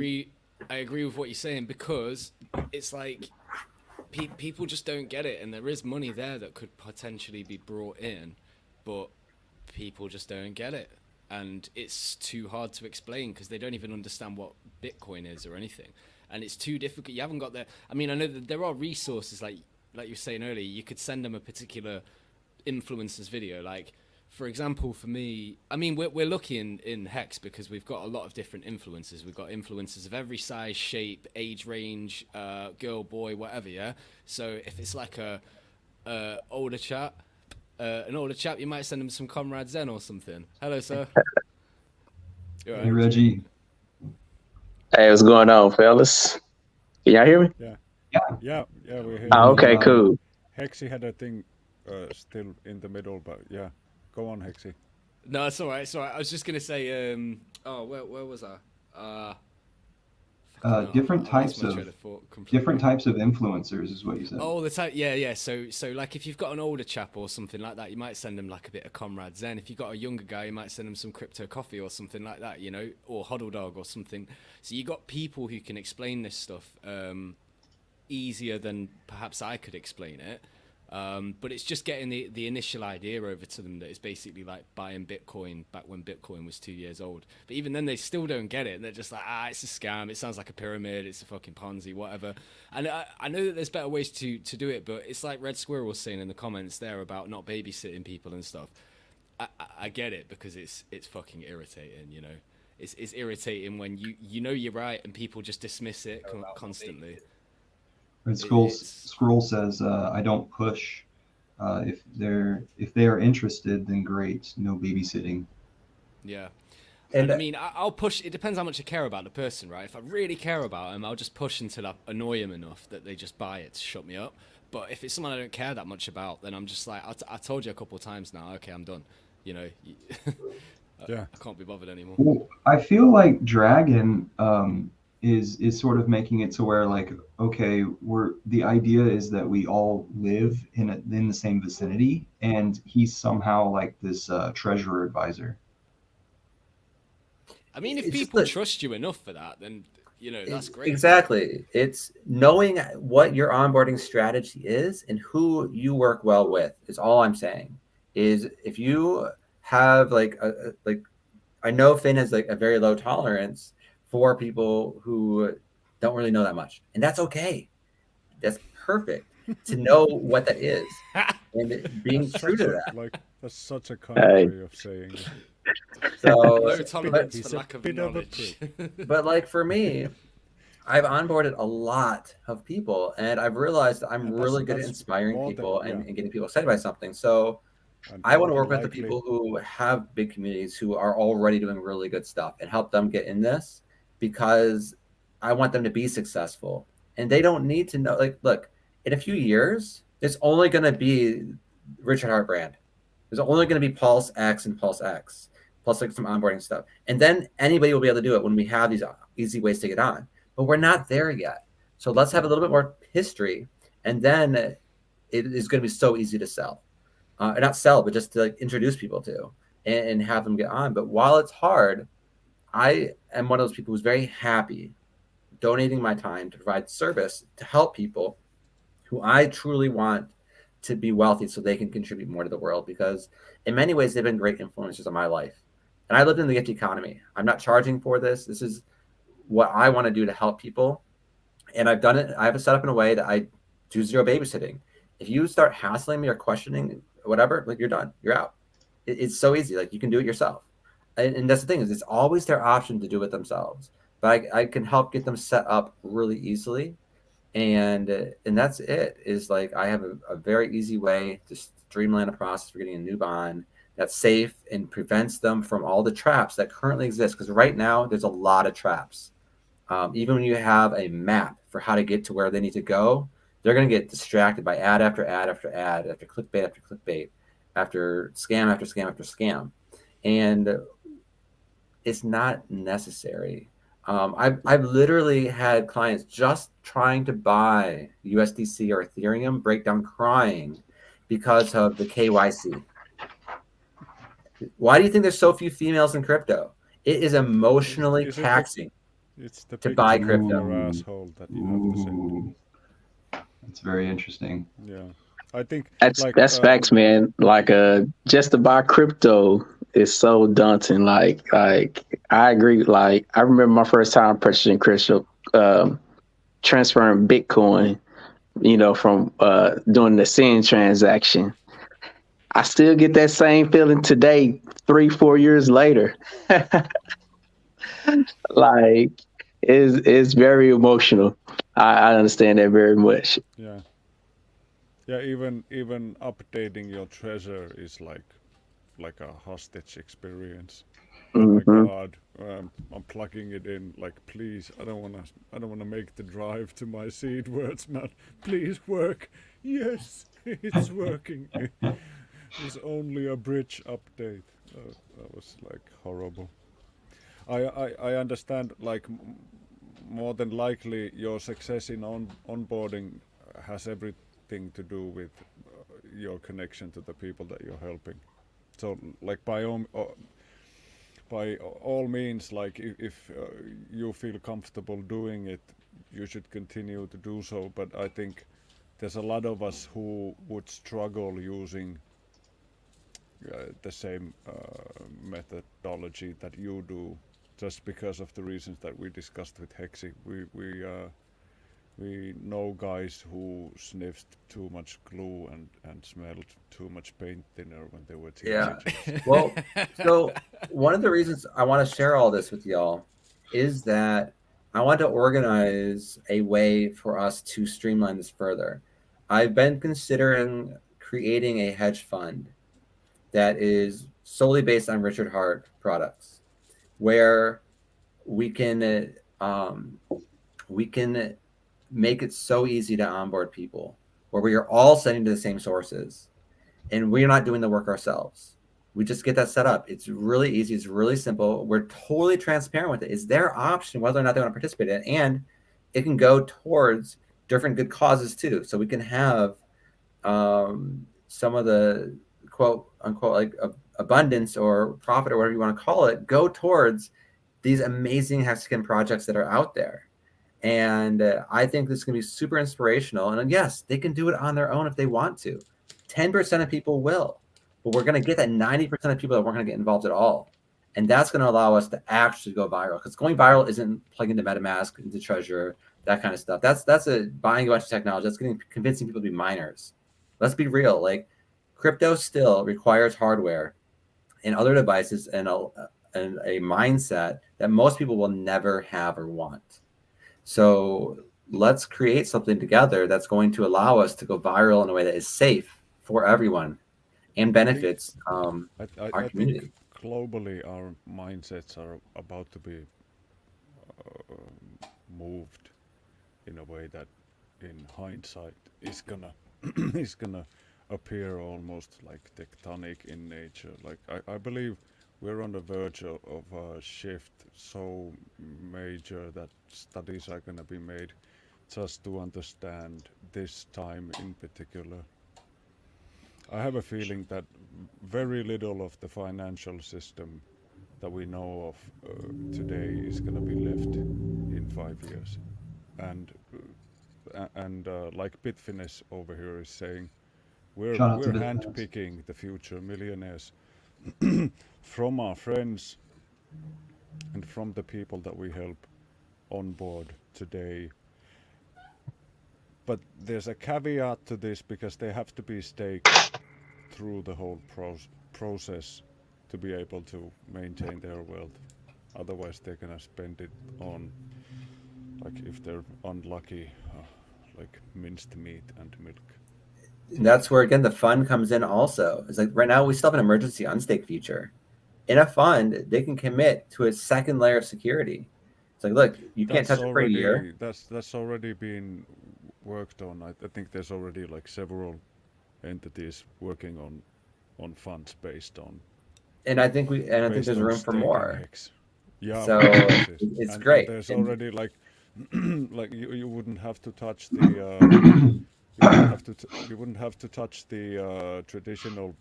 agree with what you're saying, because it's like people just don't get it, and there is money there that could potentially be brought in, but people just don't get it. And it's too hard to explain because they don't even understand what Bitcoin is or anything. And it's too difficult. You haven't got that. I mean, I know that there are resources like you were saying earlier. You could send them a particular influencer's video. Like, for example, for me, I mean, we're lucky in HEX because we've got a lot of different influencers. We've got influencers of every size, shape, age range, girl, boy, whatever, yeah? So if it's like an older chap, you might send him some Comrade Zen or something. Hello, sir. You all Hey, right? Reggie. Hey, what's going on, fellas? Can y'all hear me? Yeah, we're here. Oh, okay, cool. Hexy had a thing still in the middle, but yeah, go on, Hexy. No, it's all right. It's all right. I was just gonna say, where was I? Different I lost types my of train of thought completely. different types of influencers is what you said. Oh, the type, yeah. So like if you've got an older chap or something like that, you might send them like a bit of Comrade Zen. If you've got a younger guy, you might send them some crypto coffee or something like that, or Huddle Dog or something. So you got people who can explain this stuff easier than perhaps I could explain it. But it's just getting the initial idea over to them that it's basically like buying Bitcoin back when Bitcoin was 2 years old. But even then, they still don't get it. And they're just like, it's a scam. It sounds like a pyramid. It's a fucking Ponzi, whatever. And I know that there's better ways to do it, but it's like Red Squirrel was saying in the comments there about not babysitting people and stuff. I get it because it's fucking irritating, It's irritating when you know you're right and people just dismiss it constantly. Red Scroll says, I don't push. If they are interested, then great. No babysitting. Yeah. And I mean, I'll push. It depends how much I care about the person, right? If I really care about them, I'll just push until I annoy them enough that they just buy it to shut me up. But if it's someone I don't care that much about, then I'm just like, I told you a couple of times now. Okay, I'm done. Yeah. I can't be bothered anymore. Well, I feel like Dragon is sort of making it to where like, okay, the idea is that we all live in the same vicinity, and he's somehow like this treasurer advisor. I mean, if It's just people that- trust you enough for that, then that's great. Exactly. It's knowing what your onboarding strategy is and who you work well with is all I'm saying. Is if you have like I know Finn has like a very low tolerance for people who don't really know that much, and that's okay. That's perfect to know what that is and being true to that. That's such a kind way of saying it. So, Low tolerance He's for a lack of bit of a knowledge. but like for me, I've onboarded a lot of people, and I've realized I'm And really good at that's inspiring more than- people yeah. and getting people excited by something. So And I want to more work than with the likely, people who have big communities who are already doing really good stuff and help them get in this, because I want them to be successful. And they don't need to know, like, look, in a few years, it's only going to be Richard Hart brand. There's only going to be Pulse X and Pulse X, plus like some onboarding stuff. And then anybody will be able to do it when we have these easy ways to get on. But we're not there yet. So let's have a little bit more history, and then it is going to be so easy to sell. Not sell, but just to like introduce people to and have them get on. But while it's hard, I am one of those people who's very happy donating my time to provide service to help people who I truly want to be wealthy so they can contribute more to the world, because in many ways they've been great influencers on my life. And I lived in the gift economy. I'm not charging for this. This is what I want to do to help people. And I've done it. I have it set up in a way that I do zero babysitting. If you start hassling me or questioning whatever, like, you're done, you're out. It's so easy. Like, you can do it yourself. And that's the thing, is it's always their option to do it themselves. But I can help get them set up really easily. And that's it, is like, I have a very easy way to streamline the process for getting a new bond that's safe and prevents them from all the traps that currently exist. Because right now there's a lot of traps. Even when you have a map for how to get to where they need to go, they're going to get distracted by ad after ad after ad, after clickbait after clickbait, after scam after scam after scam. And it's not necessary. I've literally had clients just trying to buy USDC or Ethereum break down crying because of the KYC. Why do you think there's so few females in crypto? It is emotionally taxing. It's the to picture buy of crypto. your asshole that you have to send. That's very interesting. Yeah, I think that's facts, man. Like, just to buy crypto is so daunting. Like I agree. Like, I remember my first time purchasing crypto, transferring Bitcoin, from doing the SIN transaction. I still get that same feeling today, 3-4 years later. Like, it's very emotional. I understand that very much. Yeah. Even updating your treasure is like a hostage experience. Oh my God, I'm plugging it in. Like, please, I don't wanna make the drive to my seed words, man. Please work. Yes, it's working. It's only a bridge update. That was like horrible. I understand, like, more than likely your success in onboarding has everything to do with your connection to the people that you're helping. So, like, by all means, like, if you feel comfortable doing it, you should continue to do so. But I think there's a lot of us who would struggle using the same methodology that you do, just because of the reasons that we discussed with Hexi. We know guys who sniffed too much glue and smelled too much paint thinner when they were teenagers. Yeah. Well, so one of the reasons I want to share all this with y'all is that I want to organize a way for us to streamline this further. I've been considering creating a hedge fund that is solely based on Richard Hart products, where we can make it so easy to onboard people, where we are all sending to the same sources and we're not doing the work ourselves. We just get that set up. It's really easy. It's really simple. We're totally transparent with it. It's their option whether or not they want to participate in it. And it can go towards different good causes too. So we can have some of the quote unquote, like, abundance or profit or whatever you want to call it, go towards these amazing hexagon projects that are out there. And I think this is going to be super inspirational. And yes, they can do it on their own if they want to. 10% of people will, but we're going to get that 90% of people that weren't going to get involved at all. And that's going to allow us to actually go viral, because going viral isn't plugging into MetaMask, into Treasure, that kind of stuff. That's buying a bunch of technology. That's convincing people to be miners. Let's be real. Like, crypto still requires hardware and other devices and a mindset that most people will never have or want. So let's create something together that's going to allow us to go viral in a way that is safe for everyone. and benefits I our community. think globally our mindsets are about to be moved in a way that in hindsight is gonna is gonna appear almost like tectonic in nature. Like I believe we're on the verge of a shift so major that studies are gonna be made just to understand this time in particular. I have a feeling that very little of the financial system that we know of today is going to be left in 5 years. And like Bitfinex over here is saying, Shout out to we're Bitfinex. handpicking the future millionaires from our friends and from the people that we help on board today. But there's a caveat to this because they have to be staked through the whole process to be able to maintain their wealth. Otherwise, they're gonna spend it on, like, if they're unlucky, like minced meat and milk. And that's where again the fund comes in. Also, it's like right now we still have an emergency unstake feature. In a fund, they can commit to a second layer of security. It's like, look, you can't touch it for a year. That's already been worked on. I think there's already like several entities working on funds based on. And I think there's room for more. HEX. Yeah, so it's great. And there's already like like you wouldn't have to touch the you wouldn't have to touch the traditional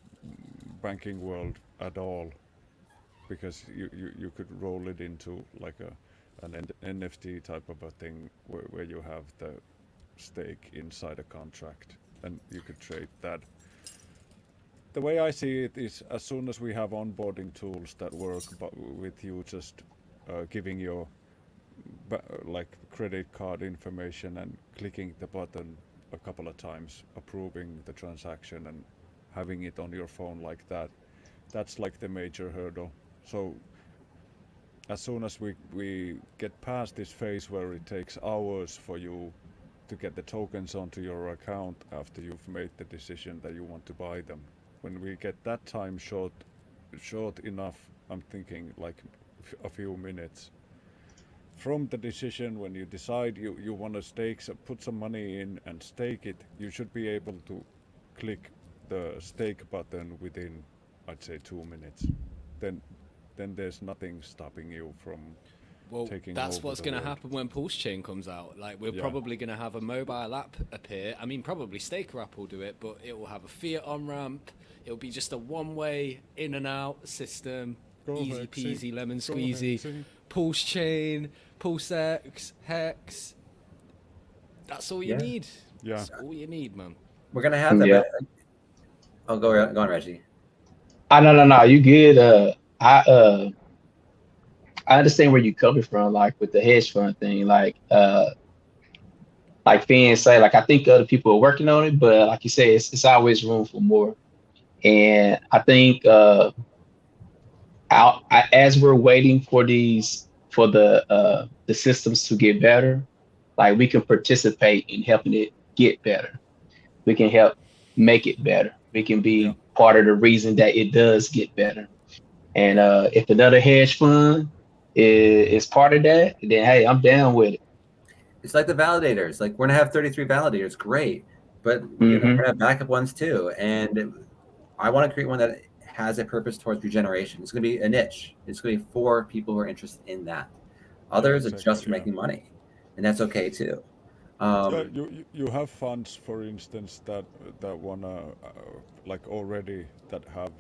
banking world at all, because you could roll it into like an NFT type of a thing where you have the stake inside a contract and you could trade that. The way I see it is, as soon as we have onboarding tools that work with you just giving your like credit card information and clicking the button a couple of times, approving the transaction and having it on your phone like that, that's like the major hurdle. So as soon as we get past this phase where it takes hours for you to get the tokens onto your account after you've made the decision that you want to buy them, when we get that time short enough, I'm thinking like a few minutes from the decision, when you decide you want to stake, so put some money in and stake it, you should be able to click the stake button within, I'd say, 2 minutes. Then there's nothing stopping you from taking over. That's what's going to happen when Pulse Chain comes out. Like, we're probably going to have a mobile app appear. I mean, probably Staker app will do it, but it will have a fiat on ramp. It'll be just a one-way in and out system. Easy peasy, lemon squeezy. Pulse Chain, Pulse X, HEX. That's all you need. Yeah. That's all you need, man. We're going to have that. Yeah. I'll go on, Reggie. No, you good. I understand where you're coming from, like with the hedge fund thing. Like Finn say, like I think other people are working on it, but like you say, it's always room for more. And I think as we're waiting for the systems to get better, like we can participate in helping it get better. We can help make it better. We can be part of the reason that it does get better. And if another hedge fund is part of that, then hey, I'm down with it. It's like the validators. Like, we're gonna have 33 validators, great, but we're gonna have backup ones too. And I want to create one that has a purpose towards regeneration. It's gonna be a niche. It's gonna be for people who are interested in that. Others are just for making money, and that's okay too. You have funds, for instance, that wanna like already that have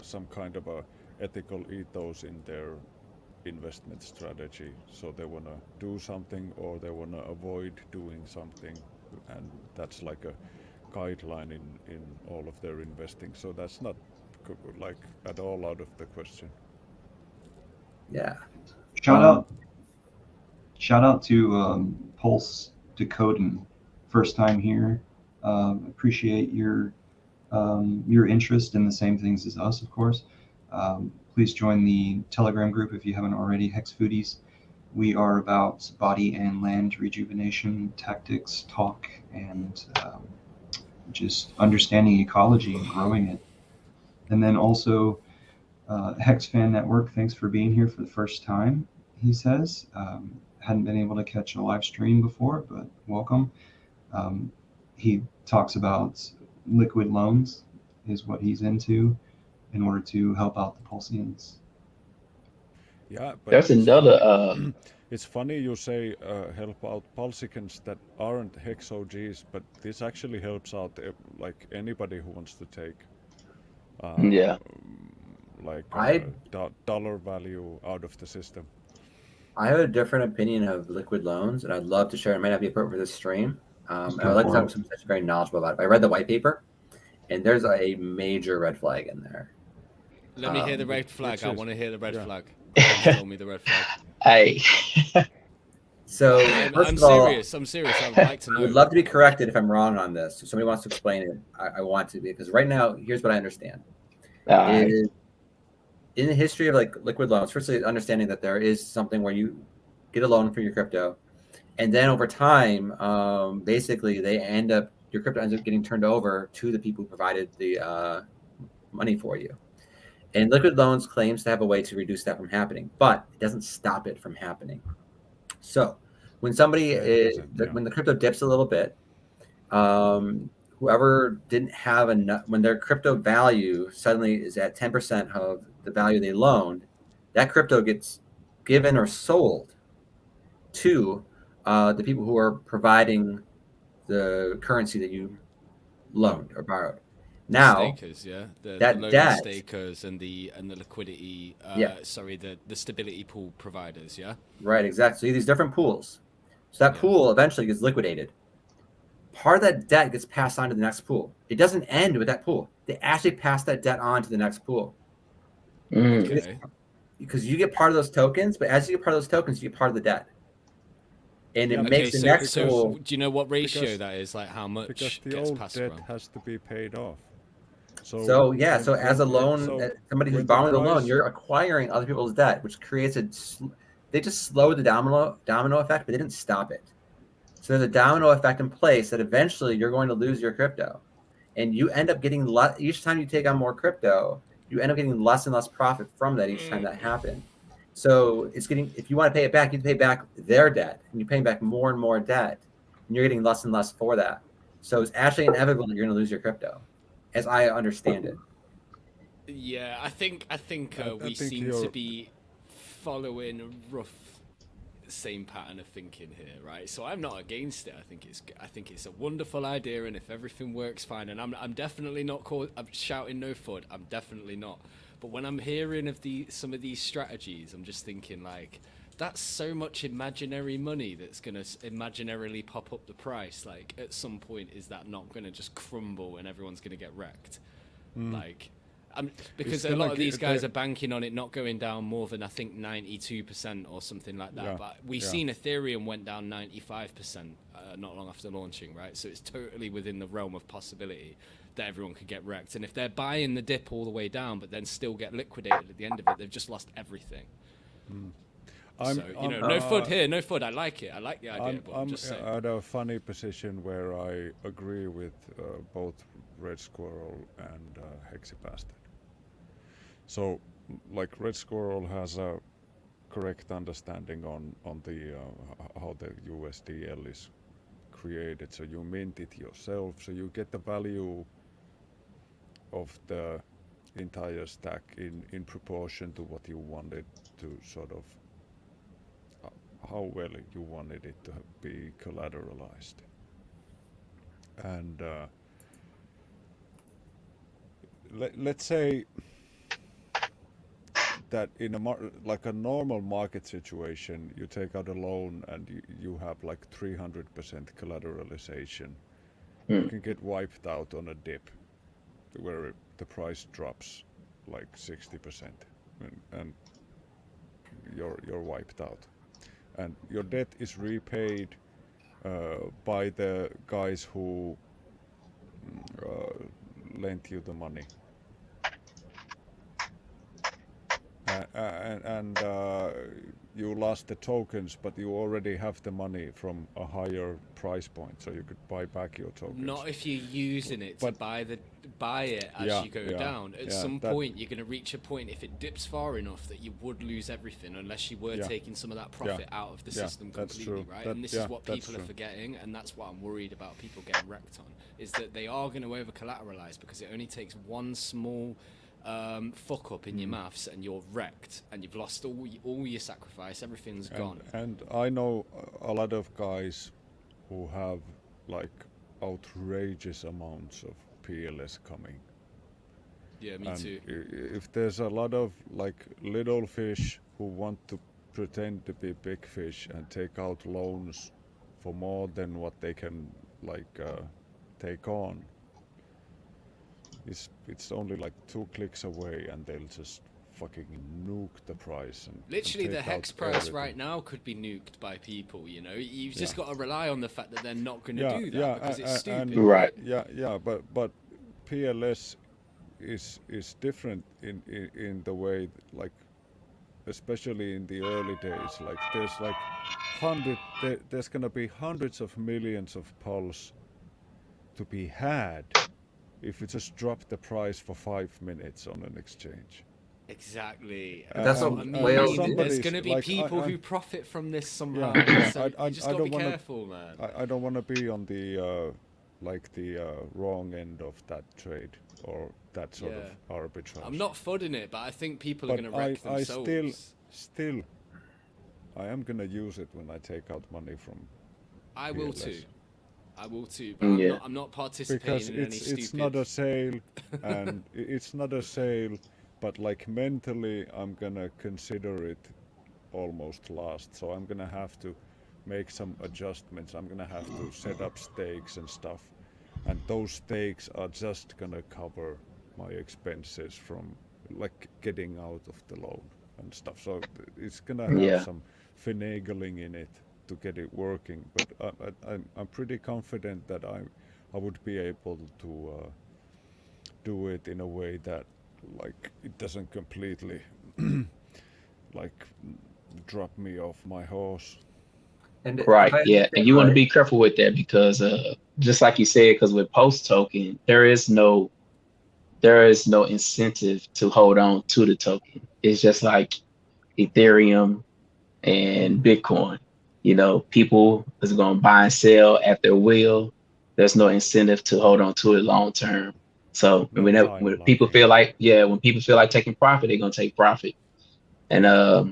some kind of a ethical ethos in their investment strategy. So they want to do something or they want to avoid doing something, and that's like a guideline in all of their investing. So that's not like at all out of the question. Yeah. Shout out to Pulse Decoding, first time here. Appreciate your interest in the same things as us, of course. Please join the Telegram group if you haven't already, HEX Foodies. We are about body and land rejuvenation tactics, talk, and just understanding ecology and growing it. And then also, Hex Fan Network, thanks for being here for the first time, he says. Hadn't been able to catch a live stream before, but welcome. He talks about liquid loans is what he's into in order to help out the Pulsians. Yeah, but That's it's another. funny, it's funny you say help out Pulsicans that aren't Hex OGs, but this actually helps out like anybody who wants to take Yeah. like I dollar value out of the system. I have a different opinion of liquid loans, and I'd love to share. It might not be appropriate for this stream. And go I'd like to for talk it. with someone that's very knowledgeable about it. I read the white paper, and there's a major red flag in there. Let me hear the red flag. I is- want to hear the red yeah. flag. You told me the red flag. Hey. So first I'm of all, serious. I'm serious. I'd like to I know. would love to be corrected if I'm wrong on this. If somebody wants to explain it, I want to, because right now, here's what I understand. Alright. Is in the history of like liquid loans, firstly, understanding that there is something where you get a loan for your crypto, and then over time, basically they end up, your crypto ends up getting turned over to the people who provided the money for you. And liquid loans claims to have a way to reduce that from happening, but it doesn't stop it from happening. So when somebody when the crypto dips a little bit, whoever didn't have enough, when their crypto value suddenly is at 10% of the value they loaned, that crypto gets given or sold to the people who are providing the currency that you loaned or borrowed. Now, stakers, yeah, the that loan debt, stakers and the liquidity, sorry, the stability pool providers, yeah. right, exactly. So you have these different pools. So that pool eventually gets liquidated. Part of that debt gets passed on to the next pool. It doesn't end with that pool. They actually pass that debt on to the next pool. Okay. Because you get part of those tokens, but as you get part of those tokens, you get part of the debt. And it makes the next pool. Do you know what ratio that is? Like how much Because the gets old passed debt around? has to be paid off. So as a loan, somebody who's borrowing a loan, you're acquiring other people's debt, which creates they just slowed the domino effect, but they didn't stop it. So there's a domino effect in place that eventually you're going to lose your crypto, and you end up getting each time you take on more crypto, you end up getting less and less profit from that each time that happens. So it's getting, if you want to pay it back, you pay back their debt, and you're paying back more and more debt, and you're getting less and less for that. So it's actually inevitable that you're going to lose your crypto, as I understand it. Yeah, I think we seem to be following a rough same pattern of thinking here, right? So I'm not against it. I think it's a wonderful idea, and if everything works fine, and I'm definitely not I'm shouting no FUD. I'm definitely not. But when I'm hearing of some of these strategies, I'm just thinking like, that's so much imaginary money that's gonna imaginarily pop up the price. Like at some point, is that not gonna just crumble and everyone's gonna get wrecked? Like. Because a lot of these guys are banking on it not going down more than I think 92% or something like that. Yeah, but we've seen Ethereum went down 95% not long after launching, right? So it's totally within the realm of possibility that everyone could get wrecked. And if they're buying the dip all the way down, but then still get liquidated at the end of it, they've just lost everything. So no FUD here, no FUD. I like it. I like the idea. But I'm just saying. at a funny position where I agree with both Red Squirrel and Hexy Bastard. So, like Red Squirrel has a correct understanding on the how the USDL is created. So you mint it yourself. So you get the value of the entire stack in proportion to what you wanted to sort of how well you wanted it to be collateralized. And let's say that in a normal market situation, you take out a loan and you have like 300% collateralization. You can get wiped out on a dip where the price drops like 60%, and you're wiped out. And your debt is repaid by the guys who lent you the money. and you lost the tokens, but you already have the money from a higher price point, so you could buy back your tokens. Not if you're using it to But- buy it as Yeah, you go yeah, down. At yeah, some that- point, you're going to reach a point, if it dips far enough, that you would lose everything unless you were Yeah. taking some of that profit out of the Yeah, system that's completely, true. right? That- And this yeah, is what that's people are true. forgetting, and that's what I'm worried about people getting wrecked on, is that they are going to over-collateralize because it only takes one small fuck up in your maths and you're wrecked and you've lost all your sacrifice, everything's gone. And I know a lot of guys who have like outrageous amounts of PLS coming. Yeah, me And too. if there's a lot of like little fish who want to pretend to be big fish and take out loans for more than what they can like take on, it's only like 2 clicks away and they'll just fucking nuke the price. And Literally, and the take HEX out price everything. right now could be nuked by people, you know? You've just Yeah. got to rely on the fact that they're not going to Yeah, do that yeah, because it's and- stupid. Right. Yeah, but PLS is different in the way, like, especially in the early days. Like, there's like there's gonna be hundreds of millions of pulse to be had if you just drop the price for 5 minutes on an exchange. Exactly. That's what what I mean. whales do. There's somebody's going to be like, people I- who profit from this somehow. Yeah, So you just I got to don't be wanna- careful, man. I don't want to be on the wrong end of that trade or that sort of arbitrage. I'm not fudding it, but I think people are But going to wreck I themselves. still, I am gonna use it when I take out money from. I will PLS. too. I will too, but Yeah. I'm not participating Because in any it's stupid. not a sale, and it's not a sale, but like mentally, I'm gonna consider it almost lost. So I'm gonna have to make some adjustments. I'm gonna have to set up stakes and stuff, and those stakes are just gonna cover my expenses from like getting out of the loan and stuff. So it's gonna have Yeah. some finagling in it to get it working, but I'm pretty confident that I would be able to do it in a way that like it doesn't completely like drop me off my horse. And Right. if I Yeah. understand And you want to right- be careful with that because just like you said, because with post token, there is no incentive to hold on to the token. It's just like Ethereum and Bitcoin. You know, people is going to buy and sell at their will. There's no incentive to hold on to it long term. So No when time people locking. feel like, when people feel like taking profit, they're going to take profit. And I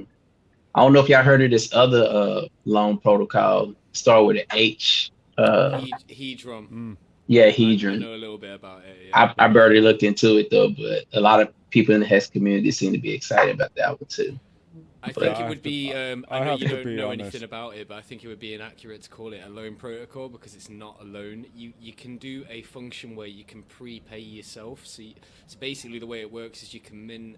don't know if y'all heard of this other loan protocol, start with an H. Hedron. Yeah, I Hedron. know a little bit about it. Yeah. I barely looked into it though, but a lot of people in the HEX community seem to be excited about that one too. I But- think I it would have to- be. I I know have you to don't be know honest. anything about it, but I think it would be inaccurate to call it a loan protocol because it's not a loan. You can do a function where you can prepay yourself. So basically, the way it works is you can min.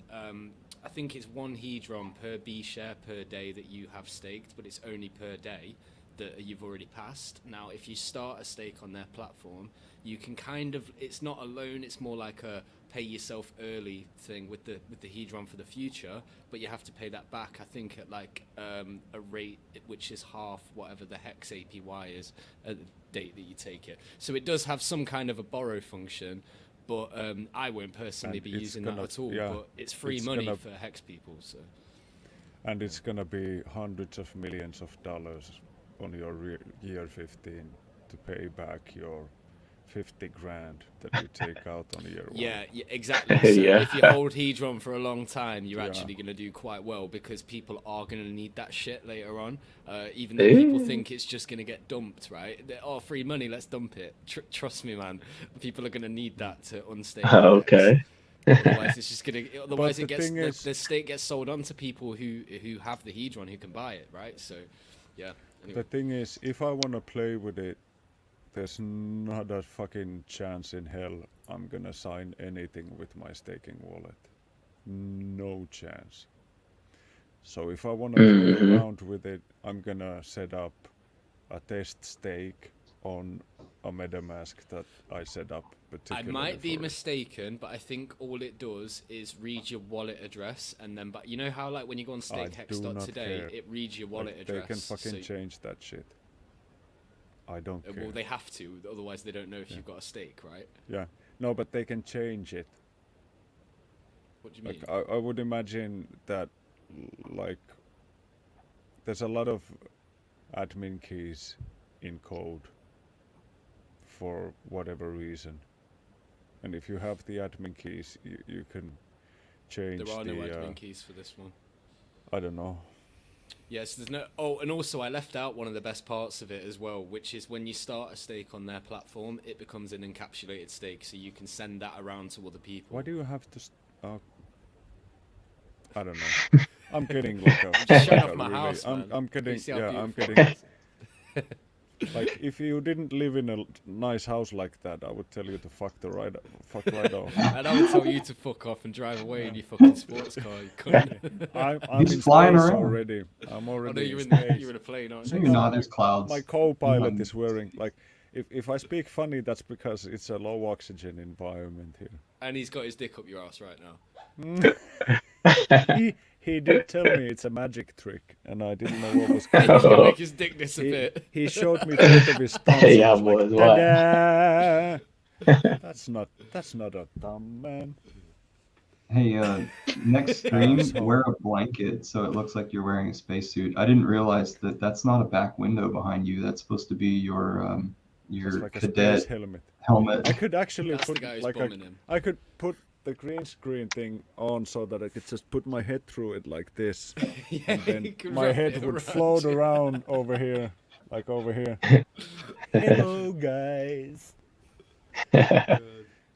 I think it's 1 Hedron per B share per day that you have staked, but it's only per day that you've already passed. Now, if you start a stake on their platform, you can kind of. It's not a loan. It's more like a pay yourself early thing with the Hedron for the future, but you have to pay that back. I think at like a rate which is half whatever the HEX APY is at the date that you take it. So it does have some kind of a borrow function, but I won't personally And be it's using gonna- that at all. yeah, But it's free it's money gonna- for HEX people. So And it's gonna be hundreds of millions of dollars on your year 15 to pay back your 50 grand that you take out on year 1. yeah, exactly. So Yeah. if you hold Hedron for a long time, you're Yeah. actually going to do quite well because people are going to need that shit later on. Even though people think it's just going to get dumped, right? Free money, let's dump it. Trust me, man. People are going to need that to unstake. Okay. Otherwise, it's just gonna. Otherwise, the it gets thing is- the stake gets sold on to people who have the Hedron who can buy it, right? So, yeah. Anyway. The thing is, if I wanna play with it, there's not a fucking chance in hell I'm gonna sign anything with my staking wallet. No chance. So if I wanna play around with it, I'm gonna set up a test stake on a MetaMask that I set up I particularly. might be for it. mistaken, but I think all it does is read your wallet address, and then, but you know how like when you go on I do not stakehex.today, care. it reads your wallet Like, address. they can fucking so- change that shit. I don't care. Well, they have to, otherwise they don't know if you've got a stake, right? Yeah. No, but they can change it. What do you mean? Like I would imagine that like there's a lot of admin keys in code for whatever reason. And if you have the admin keys, you can change There are no the admin keys for this one. I don't know. Yes, there's no. Oh, and also I left out one of the best parts of it as well, which is when you start a stake on their platform, it becomes an encapsulated stake, so you can send that around to other people. Why do you have to I don't know. I'm getting like a Just showing like off a my really, house, man. I'm Can you getting see how yeah, I'm beautiful getting it is? like if you didn't live in a nice house like that, I would tell you to fuck right off. And I would tell you to fuck off and drive away in your fucking sports car. You couldn't. I'm He's in flying space around. already. I'm I already know you're in in space. you're in a plane, aren't No, you? you're not. There's clouds. My co-pilot behind is wearing like if I speak funny, that's because it's a low oxygen environment here. And he's got his dick up your ass right now. He did tell me it's a magic trick, and I didn't know what was He's going gonna on. make his dick disappear. He showed me both of his thumbs. Hey, I y'all was boys, like, what? "Ta-da!" That's not a thumb, man. Hey, next stream, Asshole. wear a blanket so it looks like you're wearing a spacesuit. I didn't realize that that's not a back window behind you. That's supposed to be your It's like a cadet space helmet. helmet. I could actually That's the put guy who's like bombing him. I could put the green screen thing on so that I could just put my head through it like this, Yeah, and you then could my wrap head it would around float you. around over here, like over here. Hello, guys.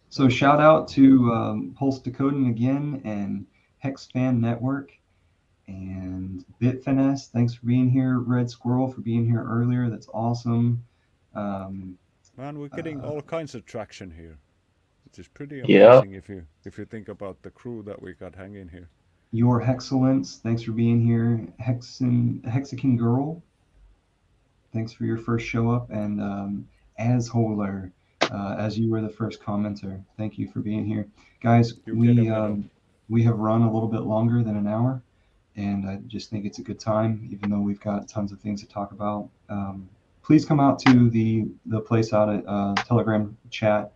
So shout out to Pulse Decoding again and Hex Fan Network and Bitfinesse. Thanks for being here. Red Squirrel for being here earlier. That's awesome. Man, we're getting all kinds of traction here, which is pretty Yeah. amazing if you think about the crew that we got hanging here. Your Hexcellence, thanks for being here. Hexakin Girl, thanks for your first show up. And Asholer, as you were the first commenter, thank you for being here. Guys, You get a medal. we have run a little bit longer than an hour, and I just think it's a good time, even though we've got tons of things to talk about. Please come out to the place out at Telegram chat.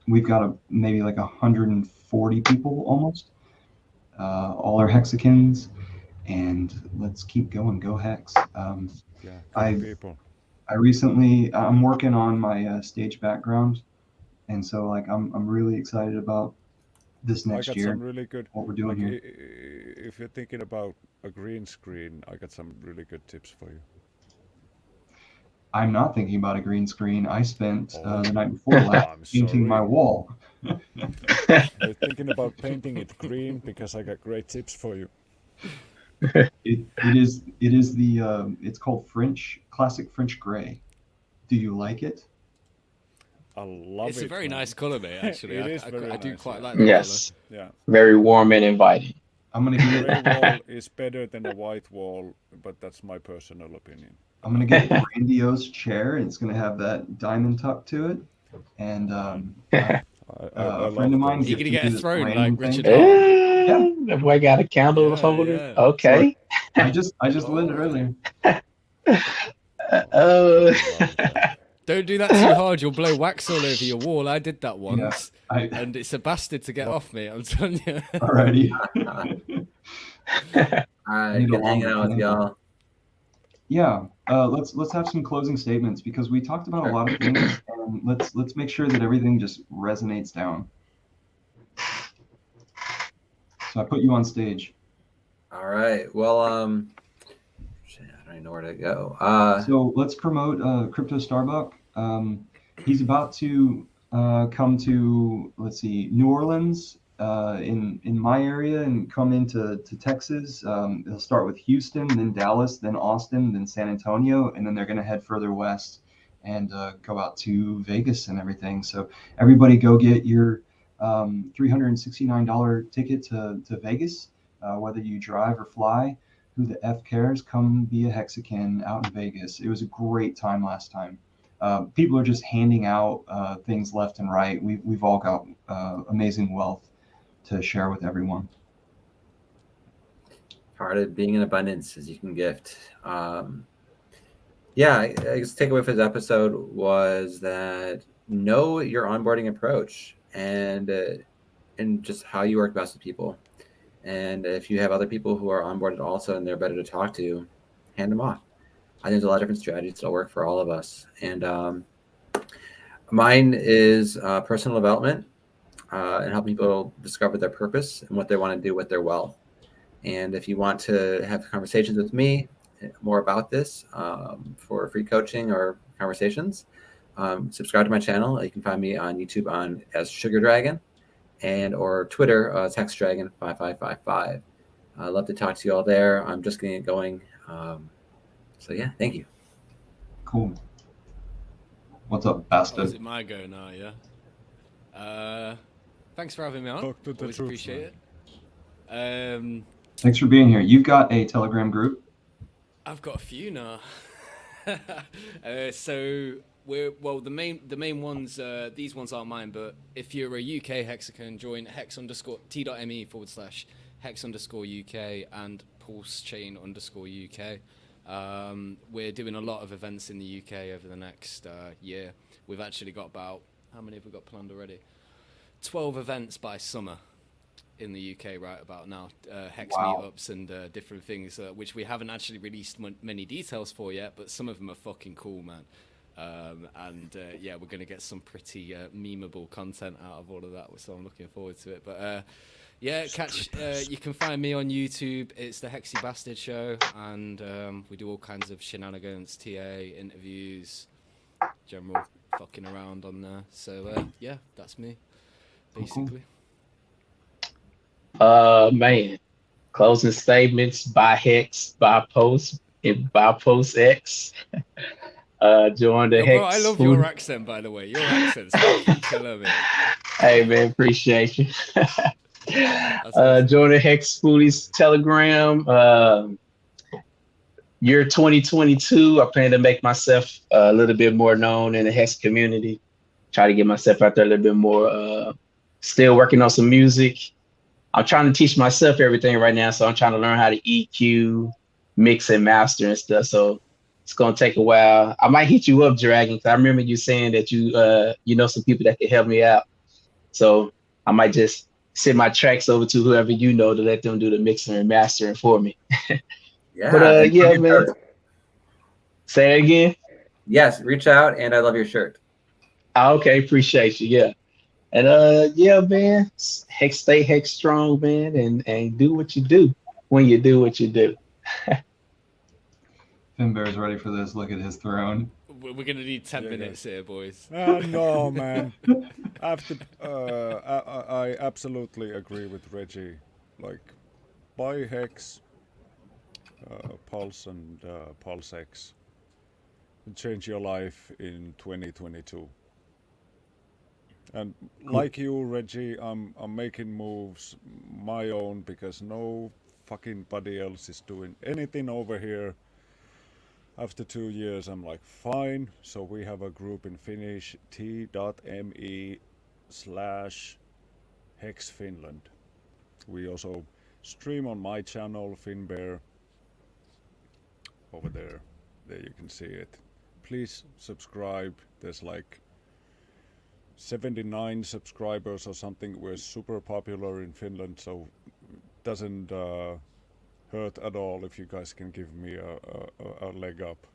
We've got maybe like 140 people almost. All our Hexicans, and let's keep going. Go Hex. Yeah, I- good people. I'm working on my stage background, and so like I'm really excited about this I next got year. some really good. What we're doing Like, here. if you're thinking about a green screen, I got some really good tips for you. I'm not thinking about a green screen. I spent Oh. the night before last I'm painting my sorry. wall. You're thinking about painting it green because I got great tips for you. It is the it's called classic French gray. Do you like it? I love It's it. a very man. nice colour, mate. Actually, It is I very do nice, quite yeah. like that Yes. Yeah, Very warm and inviting. I'm gonna get gray it. wall is better than a white wall, but that's my personal opinion. I'm gonna get a grandiose chair, and it's gonna have that diamond tuck to it. And I a love friend of mine those. You gifted gonna me get a this throne branding like thing. Richard Hart? Yeah. The boy got a candle Yeah, holder. yeah. Okay. I just lit it Oh. earlier. Love that. Don't do that too hard. You'll blow wax all over your wall. I did that once, I and it's a bastard to get off me. I'm telling you. alrighty. All right, Need a good hanging longer out with candle. y'all. Yeah, let's have some closing statements because we talked about a lot of things, and let's make sure that everything just resonates down. So I put you on stage. All right. Well, shit, I don't even know where to go. So let's promote Crypto Starbuck. He's about to come to, let's see, New Orleans in my area and come into Texas. He'll start with Houston, then Dallas, then Austin, then San Antonio, and then they're going to head further west and go out to Vegas and everything. So everybody go get your $369 ticket to Vegas, whether you drive or fly. Who the F cares? Come be a Hexican out in Vegas. It was a great time last time. People are just handing out things left and right. We've all got amazing wealth to share with everyone. Part of being in abundance is you can gift. Yeah, I guess takeaway for this episode was that know your onboarding approach and just how you work best with people. And if you have other people who are onboarded also and they're better to talk to, hand them off. I think there's a lot of different strategies that'll work for all of us. And mine is personal development and helping people discover their purpose and what they want to do with their wealth. And if you want to have conversations with me more about this for free coaching or conversations, subscribe to my channel. You can find me on YouTube as Sugar Dragon and or Twitter as Hex Dragon 5555. I'd love to talk to you all there. I'm just getting it going. So yeah, thank you. Cool. What's up, bastard? Oh, is it my go now? Yeah. Thanks for having me on. Talk to the Always truth, appreciate man. it. Thanks for being here. You've got a Telegram group. I've got a few now. So the main ones. These ones aren't mine, but if you're a UK hexagon, join hex_t.me/hex_UK and pulsechain_UK. We're doing a lot of events in the UK over the next year. We've actually got about, how many have we got planned already? 12 events by summer in the UK right about now. Hex meetups and different things, which we haven't actually released many details for yet, but some of them are fucking cool, man. Yeah, we're going to get some pretty memeable content out of all of that, so I'm looking forward to it. But yeah, you can find me on YouTube. It's the Hexy Bastard Show, and we do all kinds of shenanigans, TA, interviews, general fucking around on there. So yeah, that's me, basically. Man, closing statements by Hex, by Post, and by Post X. Join the Hex. Bro, I love your accent, by the way. Your accent's fucking killer, man. Hey, man, appreciate you. Awesome. Join the Hex Foodies Telegram. Year 2022, I plan to make myself a little bit more known in the Hex community. Try to get myself out there a little bit more. Still working on some music. I'm trying to teach myself everything right now, so I'm trying to learn how to EQ, mix and master and stuff. So it's gonna take a while. I might hit you up, Dragon, because I remember you saying that you know some people that can help me out. So I might just send my tracks over to whoever you know to let them do the mixing and mastering for me. Yeah. But yeah, man. Say it again. Yes, reach out, and I love your shirt. Okay, appreciate you. Yeah. And yeah, man, stay hex strong, man, and do what you do when you do what you do. Finbear's ready for this. Look at his throne. We're gonna need 10 minutes here, boys. No, man. I absolutely agree with Reggie. Like, buy Hex, Pulse, and Pulse X, and change your life in 2022. And like you, Reggie, I'm making moves my own because no fucking body else is doing anything over here. After 2 years, I'm like, fine. So we have a group in Finnish, t.me/Hex Finland. We also stream on my channel, Finbear. Over there. There you can see it. Please subscribe. There's like 79 subscribers or something. We're super popular in Finland, so it doesn't hurt at all if you guys can give me a leg up.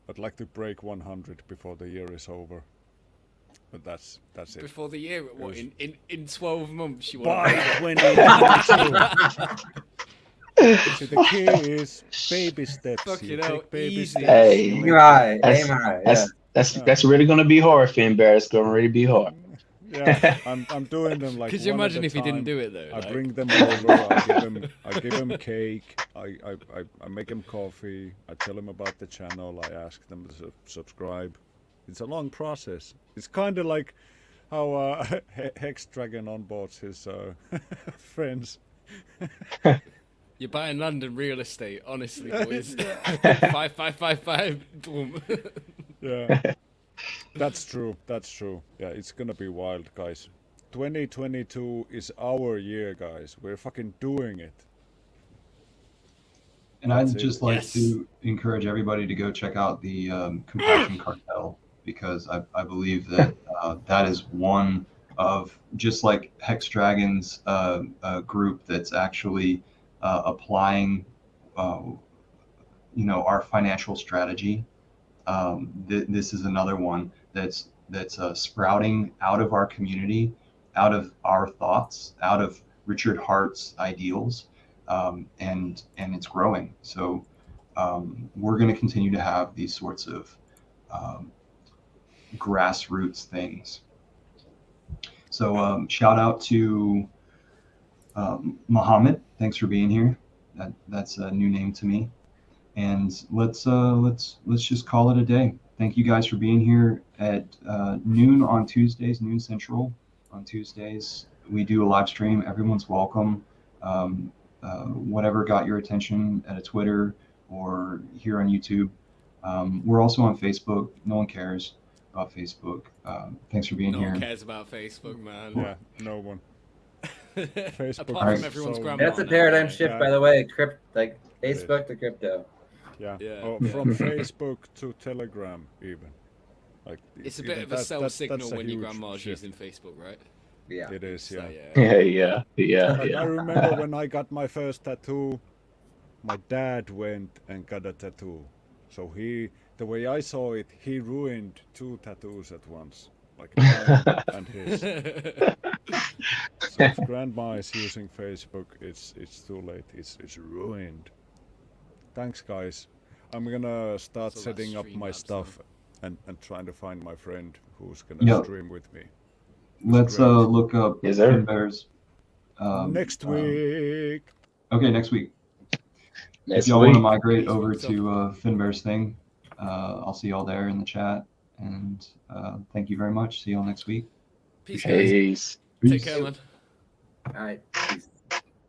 I'd like to break 100 before the year is over. But that's it. Before the year, what, in 12 months you want By 2022. So the key is baby steps. Fucking You hell, take baby easy. steps. Hey, You Aim make high, That's- aim high. that's really gonna be hard, Finbear. It's gonna really be hard. Yeah, I'm doing them like. Could you one at imagine a if you didn't time. do it though? I Like, bring them over. I give them cake. I make them coffee. I tell them about the channel. I ask them to subscribe. It's a long process. It's kind of like how Hex Dragon onboards his friends. you're buying London real estate, honestly, boys. 5555, boom. Yeah. That's true. That's true. Yeah, it's gonna be wild, guys. 2022 is our year, guys. We're fucking doing it. And That's I'd it. just like Yes. to encourage everybody to go check out the Compassion Cartel, because I believe that that is one of, just like Hex Dragon's group that's actually applying, our financial strategy. This is another one that's sprouting out of our community, out of our thoughts, out of Richard Hart's ideals, and it's growing. So we're going to continue to have these sorts of grassroots things. So shout out to Muhammad. Thanks for being here. That's a new name to me. And let's just call it a day. Thank you guys for being here at noon on Tuesdays, noon Central on Tuesdays. We do a live stream. Everyone's welcome. Whatever got your attention at a Twitter or here on YouTube. We're also on Facebook. No one cares about Facebook. Thanks for being No here. one cares about Facebook, man. Yeah, no one. Facebook. Apart is from everyone's so- grandma. That's a now, paradigm yeah. shift, Yeah. by the way. Facebook to crypto. Yeah. Yeah, Oh, yeah. from Facebook to Telegram, even. Like It's a even bit of a that- cell that's signal a when your huge grandma's shift. using Facebook, right? Yeah. It is, So, yeah. Yeah. Like, I remember when I got my first tattoo, my dad went and got a tattoo. So the way I saw it, he ruined 2 tattoos at once, like mine and his. So if grandma is using Facebook, it's too late. It's ruined. Thanks, guys. I'm gonna start So that's setting up my Streamlabs stuff and trying to find my friend who's gonna Yeah. stream with me. Let's great. look up Yes, sir. Finbear's. Next week. Okay, next week. Next If y'all want to week. migrate Facebook over stuff. to Finbear's thing, I'll see y'all there in the chat. And thank you very much. See y'all next week. Peace, guys. Peace. Take care, man. All right. Peace.